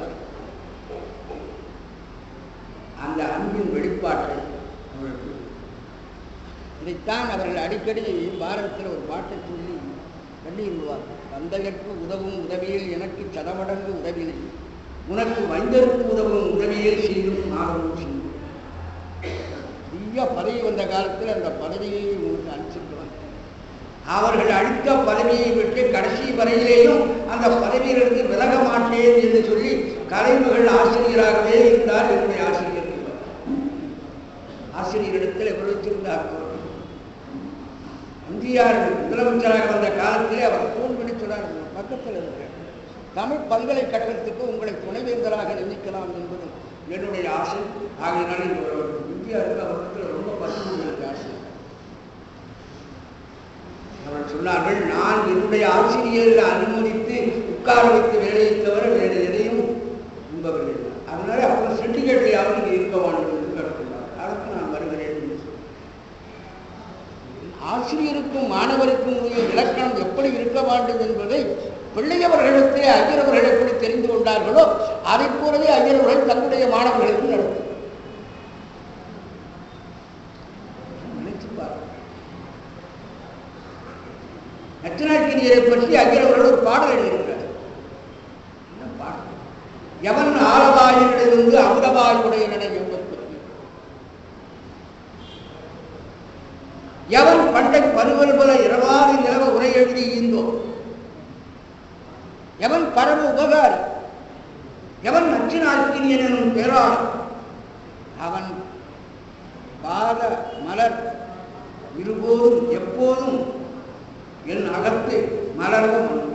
அந்த அன்பின் வெளிப்பாட்டை அவர்களுக்கு, இதைத்தான் அவர்கள் அடிக்கடி பாரதத்தில் ஒரு பாட்டை சொல்லி கண்டிருவார். தந்தையற்கு உதவும் உதவியில் எனக்கு சதமடங்கு உதவினை, உனக்கு வைந்தருக்கு உதவும் உதவியில் செய்யும் நாகமும் செய்யும். பெரிய பதவி வந்த காலத்தில் அந்த பதவியை உனக்கு அளிச்சிருக்கிறார். அவர்கள் அளித்த பதவியை விட்டு கடைசி வரையிலேயும் அந்த பதவியிலிருந்து விலக மாட்டேன் என்று சொல்லி கலைமகள் ஆசிரியராகவே இருந்தார். என்னுடைய ஆசிரியரிடத்தில் எவ்வளவு இந்தியார் முதலமைச்சராக வந்த காலத்திலே அவர் போன் பண்ணி சொன்னார், பக்கத்தில் இருக்கிற தமிழ் பல்கலைக்கழகத்துக்கு உங்களை துணைவேந்தராக நியமிக்கலாம் என்பது என்னுடைய ஆசை. ஆகையினால இந்தியாவுக்கு அவருக்கு ரொம்ப பசுமையான ஆசை. அவர் சொன்னார்கள், நான் என்னுடைய ஆசிரியர்களை அனுமதித்து உட்கார வைத்து வேலையை தவிர வேறு எதையும் விரும்பவில்லை. அதனால அப்புறம் சிண்டிகேட்லையாவது இங்கே இருக்க வேண்டும் என்று கேட்டுள்ளார். அதற்கு நான் வருகிறேன் என்று சொன்னார். ஆசிரியருக்கும் மாணவருக்கும் இலக்கணம் எப்படி இருக்க வேண்டும் என்பதை பிள்ளையவர்களுக்கு ஐயரவர்கள் எப்படி தெரிந்து கொண்டார்களோ அதை போலவே ஐயரவர்கள் தன்னுடைய மாணவர்களுக்கு நடத்தும். நச்சினார்க்கினியரை பற்றி ஐயரவர்கள் ஒரு பாடல் எழுதியிருக்கிறார். எவன் ஆலவாயிலிருந்து அமுதவாயுடையனை என்பது, எவன் பண்டை பருவல் போல இரவாதி நிலவ உரை எழுதி ஈந்தோ, எவன் பரம உபகாரி, எவன் நச்சினார்க்கினியன் எனும் பேராளர், அவன் பாத மலர் இருபோதும் எப்போதும் என் அகத்து மலர்ந்த மண்.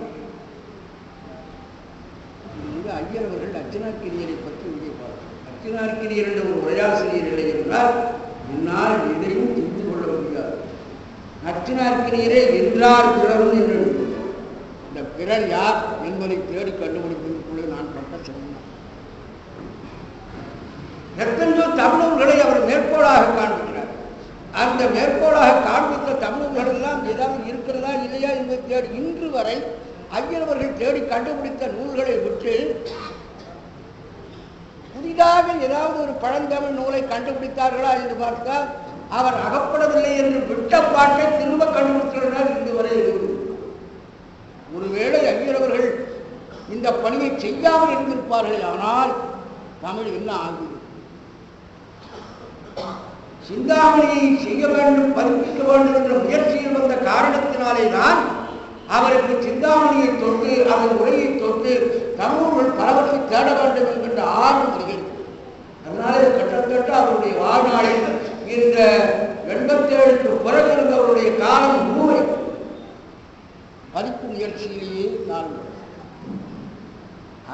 ஐயரவர்கள் அர்ச்சனாக்கிரியரை பற்றி விஜயபார் அர்ச்சனாக்கிரியர் என்ற ஒரு உரையாசிரியர் இல்லை என்றால் என்னால் எதையும் தெரிந்து கொள்ள முடியாது. அர்ச்சனாக்கிரியரே என்றார் பிறரும் என்று இந்த பிறர் யார் என்பதை தேடி கண்டுபிடிப்பதற்குள்ளே நான் பட்ட சிரமம். எத்தனையோ தமிழர்களை அவர் மேற்கோளாக காண்பிக்கிறார். அந்த மேற்கோளாக காண்பித்த தமிழர்கள் எல்லாம் ஏதாவது இருக்கிறதா இல்லையா என்பதை தேடி இன்று வரை ஐயரவர்கள் தேடி கண்டுபிடித்த நூல்களை விட்டு புதிதாக ஏதாவது ஒரு பழந்தமிழ் நூலை கண்டுபிடித்தார்களா என்று பார்த்தால் அவர் அகப்படவில்லை என்று விட்ட பாட்டை திரும்ப கண்டுபிடிக்கிறார் இன்று வரை. ஒருவேளை ஐயரவர்கள் இந்த பணியை செய்யாமல் இருந்திருப்பார்கள். ஆனால் தமிழ் என்ன ஆகும்? சிந்தாமணியை செய்ய வேண்டும், பதிப்பிக்க வேண்டும் என்ற முயற்சியில் வந்த காரணத்தினாலே தான் அவருக்கு சிந்தாமணியை தொட்டு அதன் உரையை தொட்டு தமிழர்கள் பலவற்றை தேட வேண்டும் என்கின்ற ஆர்வம் வருகிறது. அதனாலே கட்டத்தட்ட அவருடைய வாழ்நாளில் இந்த 87க்கு பிறகு இருந்தவருடைய காலம் முழுமை பதிப்பு முயற்சியிலேயே நான்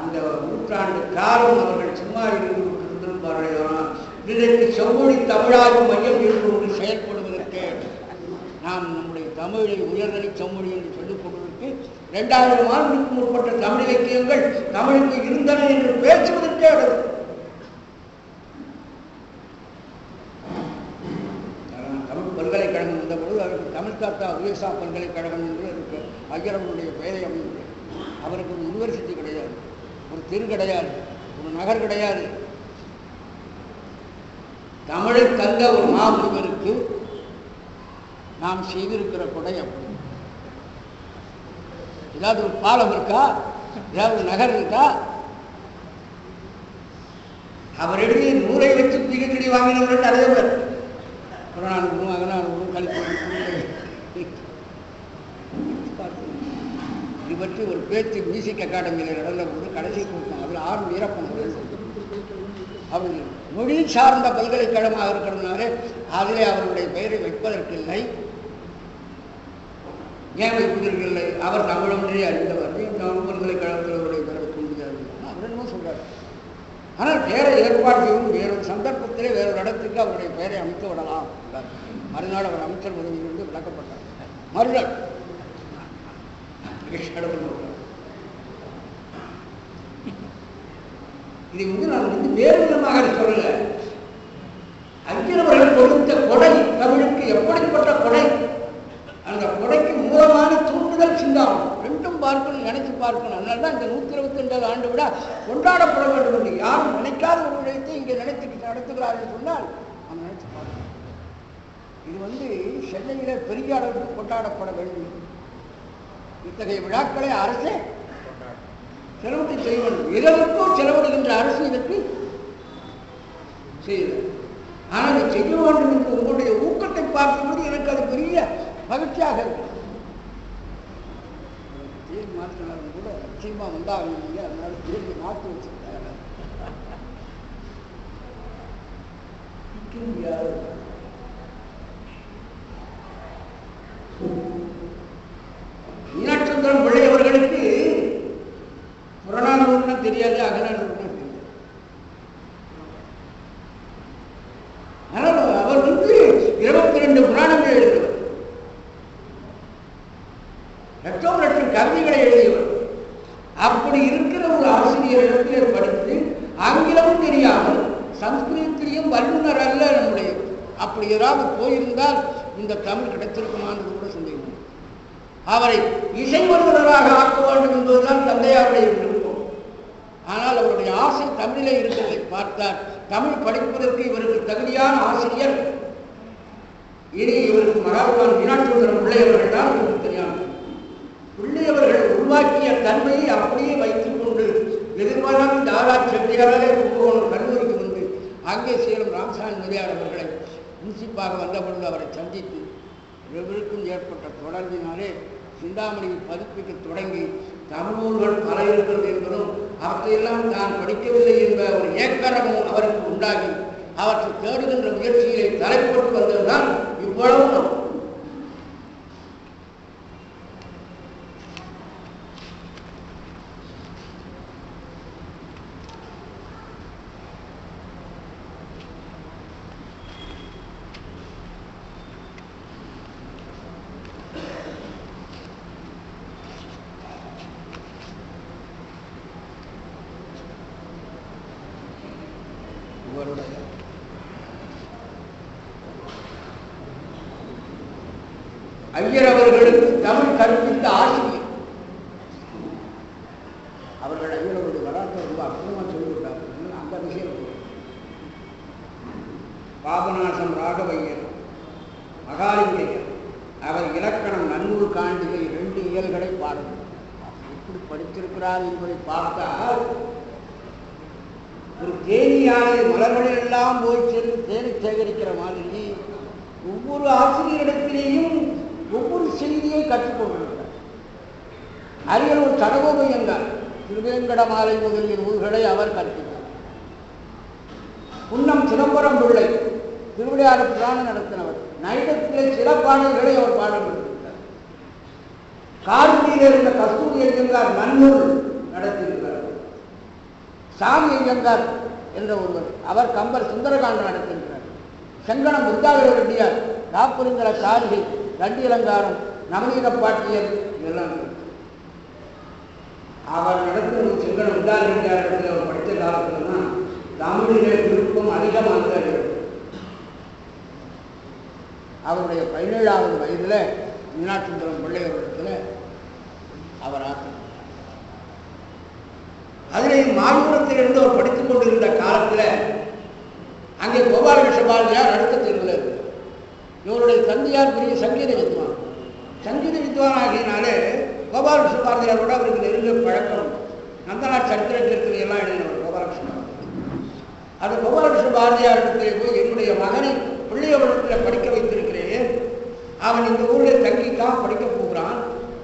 அந்த நூற்றாண்டு காலம் அவர்கள் சும்மா இருந்திருப்பார்கள். ஆனால் இதற்கு செம்மொழி தமிழாய்வு மையம் என்று ஒன்று செயல்படுவதற்கு நாம் நம்முடைய தமிழை உயர்தனி செம்மொழி என்று சொல்லிக் கொள்வதற்கு 2000 ஆண்டுக்கு முற்பட்ட தமிழ் இலக்கியங்கள் தமிழுக்கு இருந்தன என்று பேசுவதற்கே இடம். தமிழ் பல்கலைக்கழகம் இருந்த பொழுது அவருக்கு தமிழ் தாத்தா உயர்சா பல்கலைக்கழகம் என்று இருக்கு. ஐயரவனுடைய பெயரை அமைந்து அவருக்கு ஒரு யூனிவர்சிட்டி கிடையாது, ஒரு தெரு கிடையாது, ஒரு நகர் கிடையாது. தமிழை தந்த ஒரு மாமுனிவருக்கு நாம் செய்திருக்கிற கொடை அப்படி. ஏதாவது ஒரு பாலம் இருக்கா, ஏதாவது ஒரு நகர் இருக்கா? அவரிடையே 100 வச்சு பிஹெச்டி வாங்கினவர்கள் நிறைய பேர். புறநானூறும் அகநானூறும் கலிப்பூரும் இது பற்றி ஒரு பேச்சு மியூசிக் அகாடமியில் நடந்த போது கடைசி கொடுத்தோம். அதில் 6 வீரப்பன் அவர் மொழி சார்ந்த பல்கலைக்கழகமாக இருக்கிறதுனாலே அதிலே அவருடைய பெயரை வைப்பதற்கில்லை. ஏன் வைப்பதற்கில்லை? அவர் தமிழொன்றே அறிந்தவர். தமிழ் பல்கலைக்கழகத்தில் அவருடைய பெயரை வைக்க முடியாது அவர் என்னமோ சொல்றார். ஆனால் வேற ஏற்பாடு செய்யும் வேறொரு சந்தர்ப்பத்திலே வேறொரு இடத்துக்கு அவருடைய பெயரை அமைத்து விடலாம். மறுநாள் அவர் அமைச்சர் பதவியிலிருந்து விளக்கப்பட்டார். மறுநாள் இது நான் வேறு விதமாக சொல்லல. ஐயரவர்கள் கொடுத்த கொடை தமிழுக்கு எப்படிப்பட்ட கொடை, அந்த கொடைக்கு மூலமான தூண்டுதல் சிந்தாமணி. ரெண்டும் பார்க்கணும், நினைச்சு பார்க்கணும். அதனால்தான் இந்த 125 ஆண்டு விட கொண்டாடப்பட வேண்டும் என்று யாரும் நினைக்காத ஒரு விடயத்தை இங்கே நினைத்து நடத்துகிறார்கள் சொன்னால் நாம் நினைச்சு பார்க்கணும். இது சென்னையில பெரிய அளவுக்கு கொண்டாடப்பட வேண்டும். இத்தகைய விழாக்களை அரசே செலவிட்டு செய்ய வேண்டும். எதற்கும் செலவிடுகின்ற அரசு இதற்கு செய்யல. ஆனால் இதை செய்ய வேண்டும் என்று உங்களுடைய ஊக்கத்தை பார்க்கும்போது எனக்கு அது பெரிய மகிழ்ச்சியாக இருக்கு. தேதி மாற்றினாலும் கூட நிச்சயமா வந்தாங்க. அதனால தேதியை மாற்றி வச்சிருக்காங்க. மீனாட்சந்திரன் பிள்ளை அவர்களுக்கு புறநானூறுனா தெரியாது, அகநானூறுனா தெரியாது. ஆனால் அவர் 22 புராணங்கள் எழுதியவர், லட்சம் கவிதைகளை எழுதியவர். அப்படி இருக்கிற ஒரு ஆசிரியரிடத்திலே படித்து ஆங்கிலமும் தெரியாமல் சம்ஸ்கிருதத்திலையும் வல்லுநர் அல்ல நம்முடைய. அப்படி ஏதாவது போயிருந்தால் இந்த தமிழ் கிடைத்திருக்குமான்னு கூட சந்தேகம். அவரை இசை வல்லுநராக ஆக்க வேண்டும் என்பதுதான் தந்தையாருடைய விருப்பம். ஆனால் அவருடைய ஆசை தமிழிலே இருக்கிறதை பார்த்தார். தமிழ் படிப்பதற்கு இவருக்கு தகுதியான ஆசிரியர் இனி இவருக்கு மகாத்மா மீனாட்சிசுந்தரம் பிள்ளையவர்கள் தான் இவருக்கு தெரியாது. பிள்ளையவர்கள் உருவாக்கிய தன்மையை அப்படியே வைத்துக் கொண்டு எதிர்பாராமல் தாரா செட்டியாராலே கும்பகோணம் கல்லூரிக்கு வந்து அங்கே சேரும் ராமசாமி முதலியார் அவர்களை முன்சிப்பாக வந்த பொழுது அவரை சந்தித்து இவருக்கும் ஏற்பட்ட தொடர்பினாலே சிந்தாமணியை பதிப்பிக்க தொடங்கி தமிழ் நூல்கள் பல இருக்கிறது என்பதும் அவற்றையெல்லாம் தான் படிக்கவில்லை என்ற ஒரு ஏக்கரமும் அவருக்கு உண்டாகி அவற்றை தேடுகின்ற முயற்சியிலே தலைப்பட்டு வந்ததுதான் இவ்வளவு. ஐயர் அவர்களுக்கு தமிழ் கற்பித்த ஆசிரியர் அவர்கள் ஐயர்களுடைய வரலாற்றை ரொம்ப அற்புதமாக சொல்லிவிட்டார்கள். அந்த விஷயம் பாபநாசம் ராகவையர், மகாலிங்கையர், அவர் இலக்கணம் நன்னூல் காண்டிகை 2 இயல்களை பாடுகிறார். எப்படி படித்திருக்கிறார் என்பதை பார்த்தால் ஒரு தேனியானை மலர்களிலெல்லாம் போய் சென்று தேனை சேகரிக்கிற மாதிரி ஒவ்வொரு ஆசிரியரிடத்திலேயும் ஒவ்வொரு செய்தியை கற்றுக்கொண்டிருக்கிறார். அரியலூர் சடகோபை என்றார் திருவேங்கடமாலை முதலிய நூல்களை அவர் கற்பித்தார். புன்னம் சிதம்பரம் பிள்ளை திருவிளையாடு புராணம் நடத்தினவர். நைடத்திலே சில பாடல்களை அவர் பாடப்பட்டிருக்கிறார். கார்த்தியில் இருந்த கஸ்தூரி ஐயங்கார் நன்னூல் நடத்தியிருக்கிறார். சாமி ஐயங்கார் என்ற ஒருவர், அவர் கம்பர் சுந்தரகாண்டம் நடத்தியிருக்கிறார். செங்கணம் விருத்தாகர ரெட்டியார், காப்புரிந்தர காரிகை, தண்டி அலங்காரம், நவநீத பாட்டியல் இதெல்லாம் அவர் நடத்தும் செங்கணம் விருத்தாகர ரெட்டியார் அவர் படித்த காலத்தில் தான் தமிழிலே விருப்பம் அதிகமாக. அவருடைய 17வது வயதில் மீனாட்சிசுந்தரம் பிள்ளையவரிடத்தில் அவர் ஆற்றினார். அதிலே மாயூரத்திலிருந்து அவர் படித்துக் கொண்டிருந்த காலத்தில் அங்கே கோபாலகிருஷ்ண பாரதியார் அடுத்த தெருவில் இருக்கு. இவருடைய தந்தையார் பெரிய சங்கீத வித்வான். சங்கீத வித்வான் ஆகியனாலே கோபாலகிருஷ்ண பாரதியாரோட அவருக்கு நெருங்கிய பழக்கம். நந்தனார் சரித்திரத்திற்கு எல்லாம் எழுதினவர் கோபாலகிருஷ்ண பாரதியார். அந்த கோபாலகிருஷ்ண பாரதியாரிடத்திலே போய் என்னுடைய மகனை பிள்ளையவரிடத்தில் படிக்க வைத்திருக்கிறேன், அவன் இந்த ஊரில் தங்கித்தான் படிக்க போகிறான்,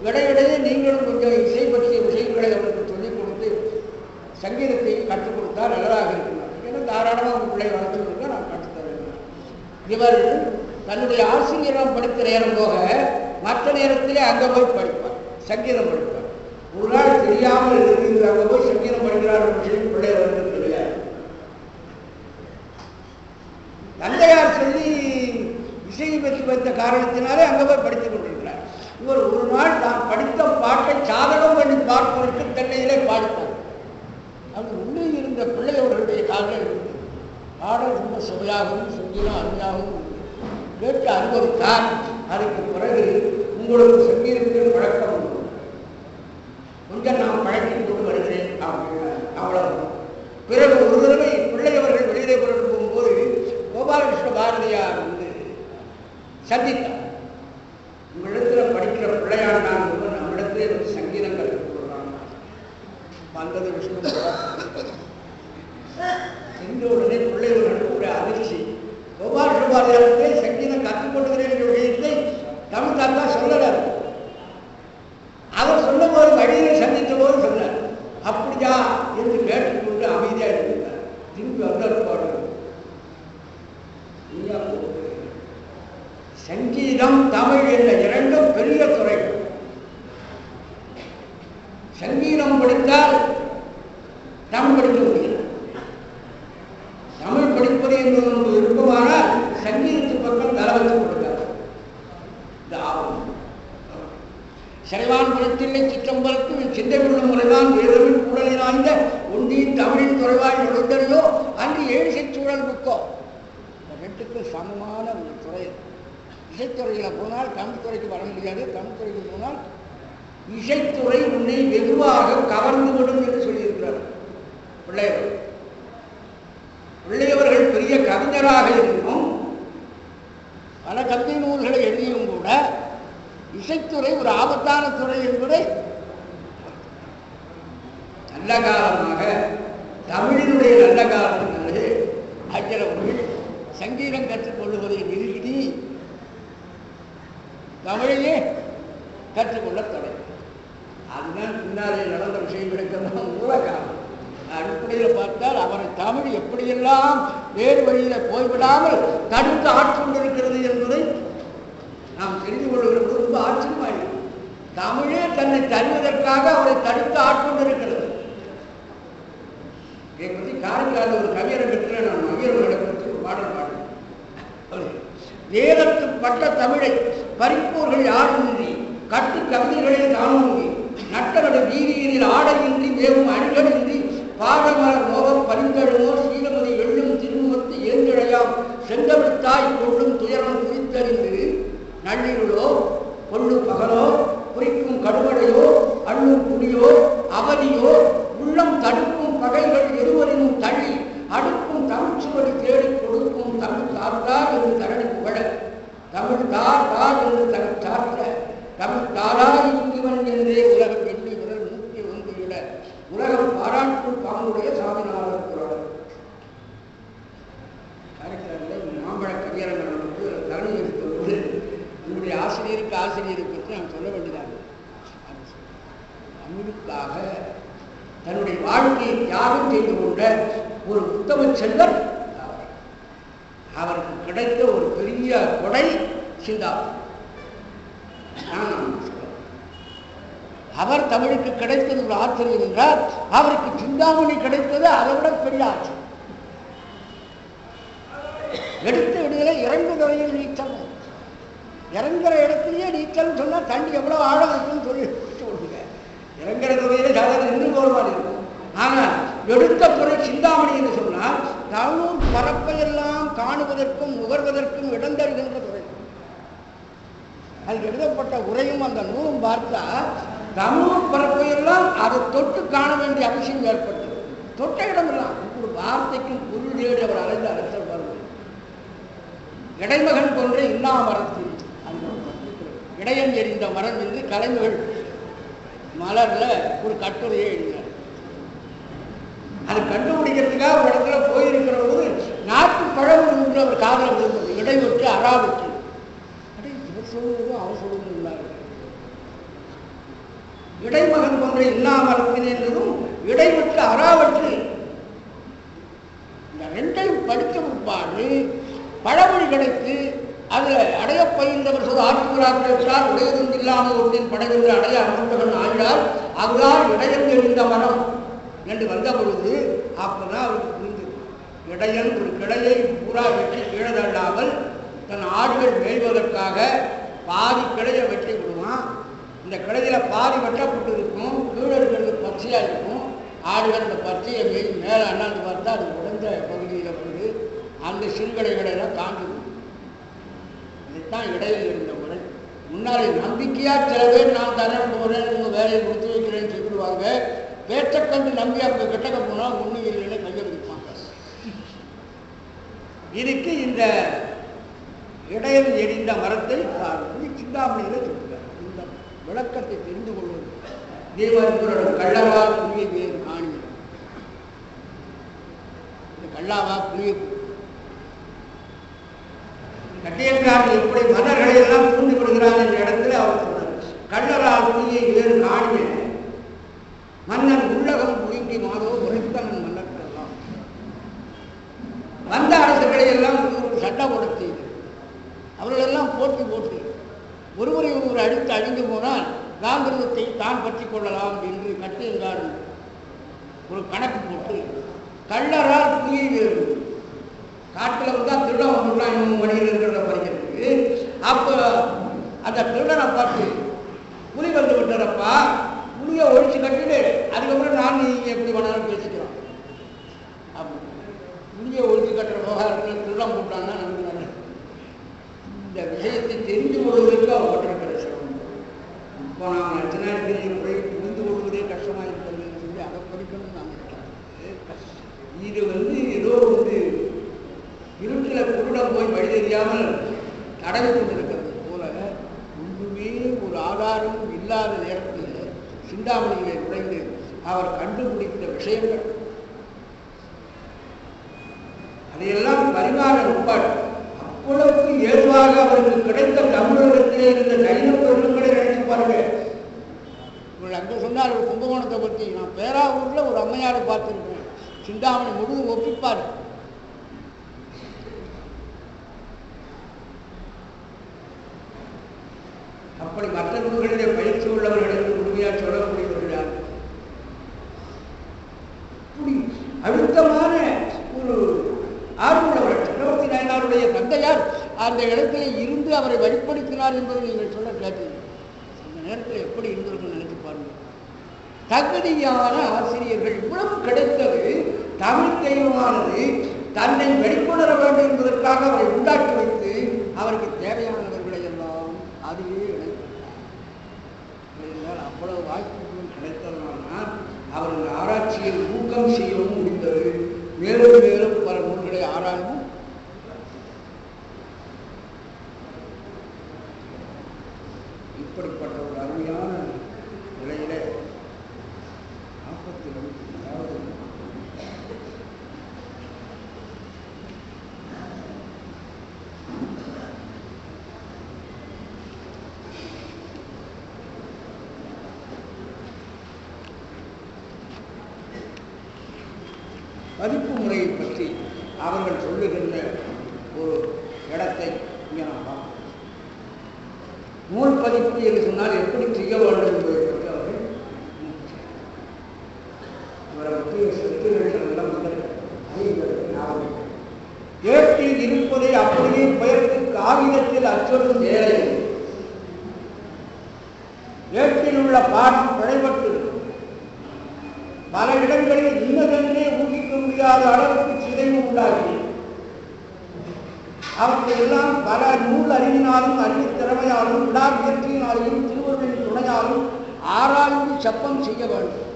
இடையிடையே நீங்களும் கொஞ்சம் இசை பற்றிய விஷயங்களை அவனுக்கு சொல்லிக் கொடுத்து சங்கீதத்தை கற்றுக் கொடுத்தால் நல்லதாக இருக்கிறார். ஏன்னா தாராளமாக உங்கள் பிள்ளை வளர்த்துருக்க நான் கற்றுத்தருகிறேன். இவர் தன்னுடைய ஆசிரியராக படித்த நேரம் போக மற்ற நேரத்திலே அங்கே போய் படிப்பார், சங்கீதம் படிப்பார். ஒரு நாள் தெரியாமல் இருந்து அங்கே போய் சங்கீதம் படிக்கிறார் விஷயம் பிள்ளை வந்து தெரியாது. தந்தையார் சொல்லி இசையை பற்றி வைத்த காரணத்தினாலே அங்கே போய் படித்துக் கொண்டிருக்கிறார். இவர் ஒரு நாள் தான் படித்த பாட்டை சாதகம் பண்ணி பார்ப்பதற்கு தென்னையிலே பாடிப்பார். அது உள்ளே இருந்த பிள்ளையவர்களுடைய காதல் இருந்தது. பாடல் ரொம்ப சுவையாகவும் சங்கீதம் அருமையாகவும் கேட்டு அனுபவித்தார். அதுக்கு பிறகு உங்களுக்கு சங்கீதத்தில் பழக்கம் உண்டு, கொஞ்சம் நான் பழக்கிக் கொண்டு வருகிறேன் அவ்வளவு. பிறகு ஒரு தடவை பிள்ளையவர்கள் வெளியிலே புறப்பட்டு போகும்போது கோபாலகிருஷ்ண பாரதியார் வந்து சந்தித்தார். உங்களிடத்தில் படிக்கிற பிள்ளையாண்டான் நம்மிடத்திலே வந்து சங்கீதம் கற்றுக் கொள்றான். வந்தது விஷ்ணு சென்ற உடனே பிள்ளையவர்களுக்கு ஒரு அதிர்ச்சி. கோபாலகிருஷ்ண பாரதியாரத்தை சங்கீதம் கற்றுக்கொள்கிறேன் என்ற விஷயத்தை தமிழ் தாத்தா சொல்லலார். அவர் சொன்ன போது வழியை சந்தித்த போது சொன்னார், அப்படியா என்று கேட்டுக்கொண்டு அமைதியாக இருந்தார். திரும்பி வந்தார் பாடு. சங்கீதம் தமிழ் என்ற இரண்டும் பெரிய துறைகள். சங்கீதம் படித்தால் தமிழ் படிக்க முடியும். தமிழ் படிப்பது என்பது நமக்கு விருப்பமானால் சங்கீதத்து பக்கம் தலைவத்து கொடுத்தார். இந்த ஆபம் சிறைவான் குலத்தில்லை சிற்றம்பலத்து சிந்தை கொள்ளும் முறைதான் வேதமின் கூடலினாய்ந்த ஒன்றியின் தமிழின் துறைவாய் நுழைந்தறியோ அங்கு 7 சூழல் புத்தம். இந்த 2க்கு சமமான ஒரு துறை. இசைத்துறையில் போனால் தமிழ் துறைக்கு வர முடியாது, தமிழ் துறைக்கு போனால் இசைத்துறை உன்னை வெகுவாக கவர்ந்து விடும் என்று சொல்லியிருக்கிறார் பிள்ளையவர். பிள்ளையவர்கள் பெரிய கவிஞராக இருந்தும் பல கவிதை நூல்களை எழுதியும் கூட இசைத்துறை ஒரு ஆபத்தான துறை என்பதை நல்ல காலமாக தமிழினுடைய நல்ல காலத்தினாலே ஆகியவர்கள் சங்கீதம் கற்றுக்கொள்வதை நிறுத்தி தமிழையே கற்றுக்கொள்ள தொடங்கி. அதுதான் பின்னாலே நடந்த விஷயங்களுக்கெல்லாம் மூல காரணம். அடிப்படையில் பார்த்தால் அவரை தமிழ் எப்படியெல்லாம் வேறு வழியில் போய்விடாமல் தடுத்து ஆட்கொண்டிருக்கிறது என்பதை நாம் தெரிந்து கொள்கிறது ரொம்ப ஆச்சரியமாயிருக்கும். தமிழே தன்னை தருவதற்காக அவரை தடுத்து ஆட்கொண்டிருக்கிறது. இதை பற்றி காரைக்கால ஒரு கவியரங்கத்தில் நான் மகிழ்வு ஒரு பாடல் பாடுறேன். வேதத்து பட்ட தமிழை பறிப்போர்கள் யாருமின்றி கட்டு கவிதைகளை தானுமின்றி நட்டவட வீதியில் ஆடையின்றி வேவும் அணிகளின்றி பாடமலர் மோகம் பரிந்தழுமோ சீலமதி எள்ளும் திருமுகத்து ஏந்திழையாம் செங்கவிழ்த்தாய் கொள்ளும் துயரம் குறித்தறிந்து நள்ளிருளோ கொள்ளு பகலோ குறிக்கும் கடுவடையோ அள்ளும் குடியோ அவதியோ உள்ளம் தடுக்கும் பகைகள் இருவரினும் தள்ளி அடுக்கும் தமிழ்ச்சுவடி தேடி கொடுக்கும் தமிழ் தார்தார் என்று தரணி புகழ தமிழ் தார் என்று தனக்கு சார்ந்த தமிழ் தாராய் இவன் என்றே உலகம் எண்ணி விரல் மூக்கி வந்து இட உலகம் பாராட்டும் பாங்குடைய சாமிநாதர் குரல். காரைக்காலில் மாம்பழ கவியரங்கள் வந்து தரணி எடுத்தபோது என்னுடைய ஆசிரியரை பற்றி நான் சொல்ல வேண்டியதாக தமிழுக்காக தன்னுடைய வாழ்க்கையை தியாகம் செய்து கொண்ட ஒரு உத்தம செல்வர் அவருக்கு கிடைத்த ஒரு பெரிய கொடை சிந்தாமணி. அவர் தமிழுக்கு கிடைத்தது ஒரு ஆச்சரியம் என்றால் அவருக்கு சிந்தாமணி கிடைத்தது அதை விட பெரிய ஆச்சரியம். எடுத்த விடுதலை இறங்கு துறையில் நீச்சல், இறங்குற இடத்துலயே நீச்சல் சொன்னா தண்ணி எவ்வளவு ஆழம் இருக்குன்னு சொல்லி சொல்லுங்க. இறங்குற துறையில சாதாரண இன்னும் கோல்வாடு இருக்கும். ஆனால் எடுத்த துறை சிந்தாமணி என்று சொன்னால் தமிழ் பரப்பையெல்லாம் காணுவதற்கும் நுகர்வதற்கும் இடந்தருகின்ற துறை. அதுக்கு எழுதப்பட்ட உரையும் அந்த நூலும் பார்த்தா தமிழ் பரப்பையெல்லாம் அதை தொட்டு காண வேண்டிய அவசியம் ஏற்பட்டது. தொட்ட இடமெல்லாம் ஒரு வார்த்தைக்கும் பொருள் தேடி அவர் அலைந்து அரசர் பாருங்கள். இடைமகன் போன்ற இன்னா மரத்தில் அந்த இடையன் எறிந்த மரம் என்று கலைஞர்கள் மலர்ல ஒரு கட்டுரையை எழுதினார். அது கண்டுபிடிக்கிறதுக்காக ஒரு இடத்துல போயிருக்கிற போது நாட்டு பழம் என்று அவர் காதல் விழுந்தது. இடைவெட்டு அறாவெட்டு இவர் சொல்லுவதும் அவர் சொல்லுவதும் இல்லாது. இடைமகன் போன்ற இல்லாமரத்தின் என்றதும் இடைவெட்டு அறாவெட்டு இந்த ரெண்டையும் படித்த முற்பாடு பழமொழி கிடைத்து அதில் அடைய பயின்றவர் சொல் ஆற்றுகிறார் உடையதும் இல்லாமல் ஒன்றின் படைவென்று அடைய அமர்ந்தவன் ஆழ்ந்தால் அதுதான் இடையன் எழுந்த மரம் என்று வந்த பொழுது அப்பதான் அவருக்கு புரிந்து இடையன் ஒரு கிளையை பூரா வெட்டி கீழதள்ளாமல் தன் ஆடுகள் மேய்வதற்காக பாதி கிளையை வெட்டி விடுவான். இந்த கிளையில பாதி வெட்டப்பட்டு இருக்கும், கீழே இருக்கிறது பச்சையா இருக்கும். ஆடுகள் இந்த பச்சையை மேய் மேலே அண்ணாந்து பார்த்தா அது உடைந்த பகுதியில் வந்து அந்த சிறுகடைகளை எல்லாம் தாண்டிடும். இதுதான் இடையில் இருந்த முறை. முன்னாடி நம்பிக்கையா சில பேர் நான் தரேன் போறேன் உங்க வேலையை கொடுத்து வைக்கிறேன்னு சொல்லிடுவாங்க. பேச்சக்கண்டு நம்பி அவங்க கிட்டக்க போனா ஒண்ணு இல்லைன்னு கையை விதிப்பாங்க. இதுக்கு இந்த இடையில் எரிந்த மரத்தை சிந்தாமணியில சொல்லுவார். இந்த விளக்கத்தை தெரிந்து கொள்வது தேவர்களோட கள்ளவா புளிய வேறு காணி. இந்த கள்ளாவா புளிய கட்டியக்காரன் எப்படி மன்னர்களை எல்லாம் தூண்டி விடுகிறான் என்ற இடத்துல அவர் சொன்னார். கள்ளரால் புலியை வேறு காணிய மன்னன் உள்ளகம் புழுங்கி மாதோ உரைத்தவன் மன்னர்களெல்லாம் வந்த அரசுகளை எல்லாம் சட்டம் கொடுத்து அவர்களெல்லாம் போட்டு ஒருவரை ஒருவர் அடித்து அழிந்து போனால் காந்திரத்தை தான் பற்றி கொள்ளலாம் என்று கட்டியங்காரன் ஒரு கணக்கு போட்டு கள்ளரால் புலியை வேறு காட்டில் வந்தா திருடம் வந்துட்டான் இவங்க மணியில் இருக்கிறத படிக்கிறதுக்கு. அப்போ அந்த திருடனை பார்த்து புலி வந்து விட்டுறப்பா புலியை ஒழிச்சு கட்டிட்டு அதுக்கப்புறம் நான் நீங்க எப்படி வேணாலும் பேசிக்கிறோம். அப்போ புலியை ஒழிச்சு கட்டுற விவகாரத்தில் திருடம் போட்டான்னா நமக்கு நல்ல இந்த விஷயத்தை தெரிந்து கொள்வதற்கு அவர் பட்டிருக்கிற சிரமம். இப்போ நாம் நச்சினார்கிரியை போய் புரிந்து கொள்வதே கஷ்டமாக இருக்கிறதுன்னு சொல்லி அதை படிக்கணும்னு நாம் நினைக்கிறோம். இது ஏதோ இருட்டில் குருடம் போய் வழி தெரியாமல் தடவி கொண்டிருக்கிறது போல ஒன்றுமே ஒரு ஆதாரமும் இல்லாத நேரத்தில் சிந்தாமணியிலே நுழைந்து அவர் கண்டுபிடித்த விஷயங்கள் அதையெல்லாம் பரிமாற முப்பாடு. அவ்வளவுக்கு ஏதுவாக அவருக்கு கிடைத்த தமிழகத்திலே இருந்த ஜைன பெருமக்களை நினைத்து பாருங்க. இவர்கள் அங்கே சொன்னார் ஒரு கும்பகோணத்தை பற்றி. நான் பேராவூரில் ஒரு அம்மையாரை பார்த்துருக்கேன். சிந்தாமணி முழுதும் ஒப்பிப்பார். அப்படி மற்ற நூல்களிலே பயிற்சி உள்ளவர்களுக்கு உண்மையாக சொல்லக்கூடியவர்கள் யார்? இப்படி அழுத்தமான ஒரு ஆர்வமுள்ளவர். சக்கரவர்த்தி நாயனாருடைய தந்தையார் அந்த இடத்திலே இருந்து அவரை வழிப்படுத்தினார் என்பதை நீங்கள் சொல்ல கேட்டீங்க. அந்த நேரத்தில் எப்படி இருந்திருக்கும் நினைத்து பாருங்கள். தகுதியான ஆசிரியர்கள் இவ்வளவு கிடைத்தது. தமிழ் தெய்வமானது தன்னை வெளிக்கொணர வேண்டும் என்பதற்காக அவரை உண்டாக்கி வைத்து அவருக்கு தேவையானவர்களை எல்லாம் அதுவே இணைத்தார். அவ்வளவு வாய்ப்புகளும் கிடைத்ததனால் அவர்கள் ஆராய்ச்சியை ஊக்கம் செய்யவும் முடிந்தது. மேலும் மேலும் பல நூல்களை ஆராய்வும் இப்படிப்பட்ட ஒரு அருமையான நிலையில 42 அதாவது பதிப்பு முறையை பற்றி அவர்கள் சொல்லுகின்ற ஒரு இடத்தை இங்கே நாம் பார்க்கிறோம். நூல் பதிப்பு என்று சொன்னால் எப்படி செய்ய வேண்டும் என்பதை பற்றி அவர்கள் அவரை பற்றிய சொத்துகள் எல்லாம் ஏட்டில் இருப்பதை அப்படியே பெயர்த்து காகிதத்தில் அச்சொல்லும் வேலை. ஏட்டில் உள்ள பாட்டு பிழைப்பட்டு பல இடங்களில் இன்னதென்றே ஊகிக்க முடியாத அளவுக்கு சிதைவு உண்டாகி அவற்றையெல்லாம் பல நூல் அறிவினாலும் அறிவுத் திறமையாலும் விடாமுயற்சியினாலும் திருவள்ளுவரின் துணையாலும் ஆராய்ந்து சப்பம் செய்ய வேண்டும்.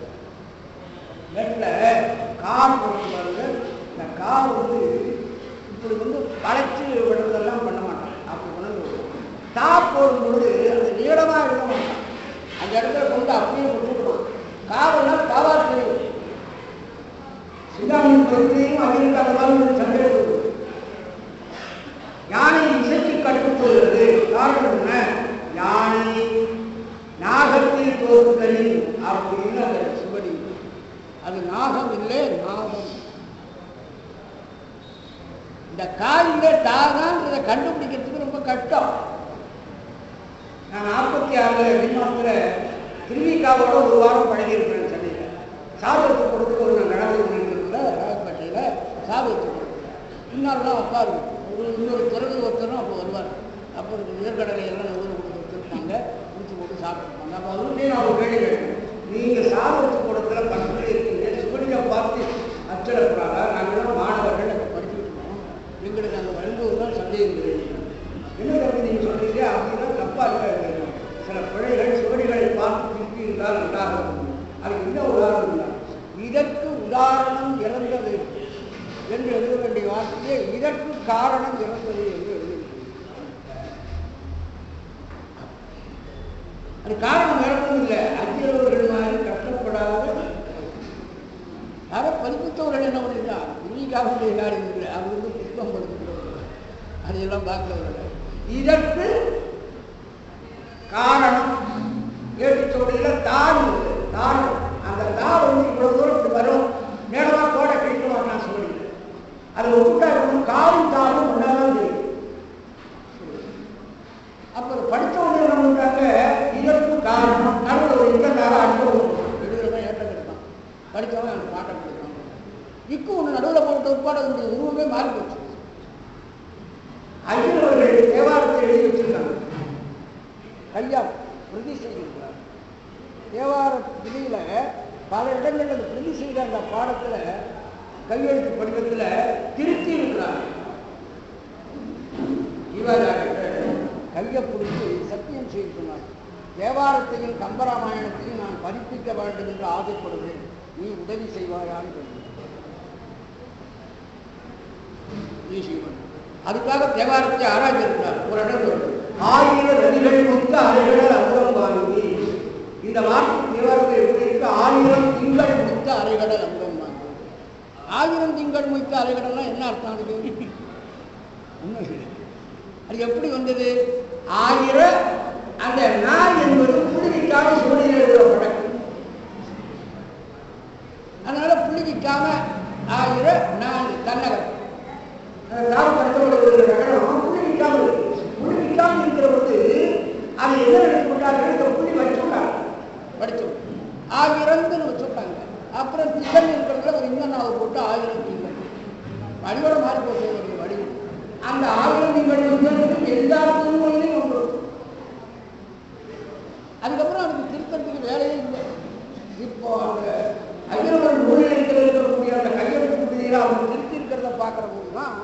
வீட்டில் கார் போடுவார்கள். இந்த கார் இப்படி வளைச்சு விடுறதெல்லாம் பண்ண மாட்டான். அப்படி கொண்டு டாப் போடும் பொழுது அது நீளமாக எழுத மாட்டான். அந்த இடத்துல கொண்டு அப்படியே விட்டுடுவான். காவெல்லாம் காவார் தெரியும். சிந்தாமணியின் தொழிலையும் அமெரிக்கா அந்த மாதிரி சண்டை யானை இசைக்கு கட்டுப்படுகிறது. காரணம் என்ன? யானை நாகத்தில் தோற்றுதலில் அப்படின்னு அந்த சுவடி. அது நாகம் இல்லை, நாகம். இந்த காலில டாகான்றதை கண்டுபிடிக்கிறதுக்கு ரொம்ப கஷ்டம். நான் 46 விமானத்தில் திருவிக்காவோட ஒரு வாரம் பழகியிருக்கிறேன். சென்னையில் சாதகத்தை கொடுத்து ஒரு நான் நடந்து கொண்டிருக்கிறதுல ராயப்பேட்டையில் சாதகத்தை கொடுத்து இன்னொருலாம் உட்காரு. இன்னொரு துறவு ஒருத்தரும் அப்போ வருவார். அப்போ உயர்கடலை எல்லாம் ஊர் கொடுத்து வச்சுருப்பாங்க. குடிச்சு போட்டு சாப்பிட்டுருப்பாங்க. அப்போ அவருக்கே நான் ஒரு கேள்வி கேட்டேன். நீங்கள் சாதகத்து கூடத்துல பக்கத்தில் இருக்கீங்க, சுவடியை பார்த்து அச்சடக்கூடாதா? நாங்கள்லாம் மாணவர்கள் அங்கே படிச்சுட்டு இருக்கோம். எங்களுக்கு அங்கே வழங்குவதுதான் சந்தேகம் கிடையாது. என்ன தம்பி நீங்கள் சொல்றீங்க? அப்படின்னா தப்பாக இருக்க சில பிழைகள் சுவடிகளை பார்த்து திருப்பி இருந்தால் நன்றாக இருக்கும். அதுக்கு என்ன உதாரணம் இல்லை. இதற்கு உதாரணம் இறந்தது என்று எழுத வேண்டிய வார்த்தையே இதற்கு காரணம் இறந்தது என்று எழுதியிருக்கிறது. அது காரணம் இறந்தும் இல்லை. அஞ்சியவர்கள் மாதிரி கஷ்டப்படாத யாரோ பதிப்பித்தவர்கள் என்ன பண்ணிருக்கார்? இன்னைக்காக காரியம் இல்லை. அவர் புத்தகம் படுத்துகிறவர்கள் அதையெல்லாம் பார்க்கிறவர்கள் இதற்கு காரணம் ஏற்றுச்சோடையில் தான் தான் அந்த தான் இவ்வளவு தூரம் இப்படி வரும். நேரமாக கோடை கழிக்க மாட்டான் சொல்லி அது ஒட்டுட்டா இருக்கணும். காலும் தாரும் ஒன்றாதான் தெரியும். அப்புறம் படித்த உடனே என்ன பண்ணுறாங்க? இதற்கு காரணம் நடுவில் ஒரு இக்கக்காக அனுபவம் எழுதுறவன் ஏற்றம் இருக்கான். படித்தவன் அந்த பாட்டம் கொடுக்கான். இக்கு ஒன்று நடுவில் போட்ட உட்பாடு அதனுடைய உருவமே மாறி போச்சு. ஐயர்கள் தேவாரத்தை எழுதி வச்சிருக்காங்க. கையால் பிரதி செய்திருக்கிறார். தேவார விதியில பல இடங்களில் அந்த பிரதி செய்த அந்த பாடத்தில் கையெழுத்து படிவத்தில் திருத்தி இருக்கிறார். இவர் கையை பிடிச்சி சத்தியம் செய்து சொன்னார். தேவாரத்தையும் கம்பராமாயணத்தையும் நான் பதிப்பிக்க வேண்டும் என்று ஆசைப்படுகிறேன். நீ உதவி செய்வாயான்னு சொன்னார். அதுக்காக தேவாரத்தை ஆராய்ச்சிருக்கிறார். ஒரு இடம் வருது. 1000 நதிகள் முத்த அறைகள் அமுதம் வாங்கி. இந்த வார்த்தை தேவாரத்தை எப்படி இருக்கு? 1000 திங்கள் முத்த அறைகடல் அமுதம் வாங்கி. 1000 திங்கள் முத்த அறைகடல்லாம் என்ன அர்த்தம்? அதுக்கு உண்மை அது எப்படி வந்தது? 1000 அந்த நாள் என்பது புதுவிக்காக சூழ்நிலை எழுதுகிற பழக்கம். ஆயிரம்னு வச்சுட்டாங்க. அப்புறம் திகழ் இருக்கிறதுல ஒரு இங்கனாவை போட்டு 1000 திங்கள் வடிவோட மாறி போச்சு வடிவு. அந்த 1000 திங்கள் எல்லா திருமொழியிலையும் ஒன்று. அதுக்கப்புறம் அதுக்கு திருத்தத்துக்கு வேலையே இல்லை. இப்போ அந்த ஐயர்கள் நூலில் இருக்கக்கூடிய அந்த கையெழுத்து விதியில் அவங்க திருத்தி இருக்கிறத பார்க்குற போது தான்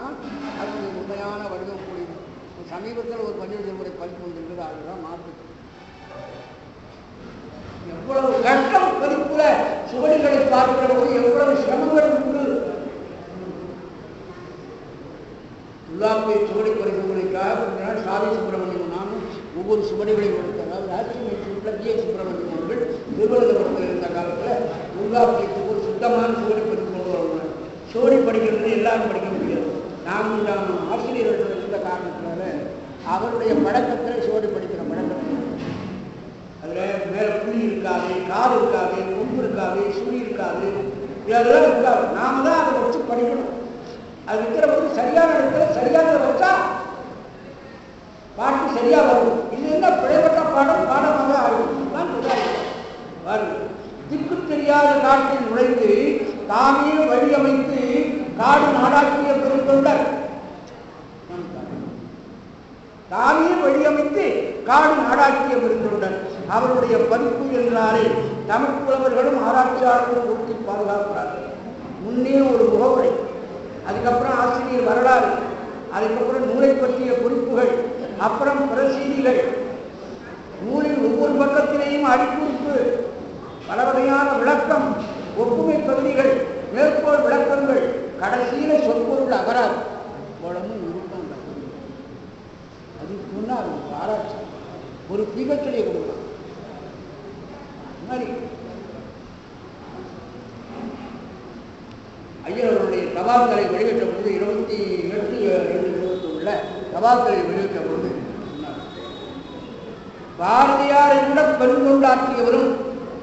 அது உண்மையான வடிவம் கூடியது. சமீபத்தில் ஒரு பள்ளியில் முறை பதிப்பு வந்திருக்கிறது. அதுதான் மாற்று எவ்வளவு கஷ்டம் பதிப்புல சுவடிகளை பார்க்கிற போது எவ்வளவு சிரமங்கள் உண்டு. துல்லாப்பிய சுவடி பரிசோதனைக்காக கொஞ்ச நாள் சாதி சுப்பிரமணியம் நானும் ஒவ்வொரு சுவடிகளையும் கொடுத்தாங்க. ராஜ்யமேற்றில் பி. சுப்பிரமணியம் அவர்கள் திருவனந்தபுரத்தில் இருந்த காலத்தில் துல்லாப்பியத்துக்கு ஒரு சுத்தமான சுவடி பதிப்பு கொண்டு வருவாங்க. சுவடி படிக்கிறது எல்லாரும் படிக்க முடியாது. நாங்கள் ஆசிரியர்கள் இருந்த காரணத்தினால அவருடைய பழக்கத்தில் சுவடி படிக்கிற பழக்கத்தில் அதில் மேலே புளி இருக்காது, காது இருக்காது, கொம்பு இருக்காது, சுழி இருக்காது, இதெல்லாம் இருக்காது. நாம தான் அதை வச்சு படிக்கணும். அது இருக்கிற போது சரியான இடத்துல சரியானதை வச்சா பாட்டு சரியா வரும். இது என்ன பிழைப்பட்ட பாடமாக ஆகும். திக்கு தெரியாத காட்டில் நுழைந்து தாமே வழியமைத்து காடு நாடாக்கிய பெருந்தொண்டர். தாமே வழியமைத்து காடு நாடாக்கிய பெருந்தொண்டர் அவருடைய பதிப்பு என்றாரே தமிழ் புலவர்களும் ஆராய்ச்சியாளர்களும் ஒட்டி பாதுகாக்கிறார்கள். முன்னே ஒரு முகவுரை, அதுக்கப்புறம் ஆசிரியர் வரலாறு, அதுக்கப்புறம் நூலை பற்றிய குறிப்புகள், அப்புறம் பிரசீதிகள், நூலின் ஒவ்வொரு பக்கத்திலேயும் அடிக்குறிப்பு, பல வகையான விளக்கம், ஒப்புமை பகுதிகள், மேற்கோள் விளக்கங்கள், கடைசியில சொற்பொருள் அகராது உடம்பும் இருக்கும். அதுக்கு முன்னால் ஆராய்ச்சி ஒரு பிகச்சொலியை கொடுக்கலாம். ஐயர்களுடைய தபால்களை வெளியிட்ட பொழுது 28/7/21 தபால்களை வெளியிட்ட பொழுது பாரதியாரை விட பெருந்தொண்டாற்றியவரும்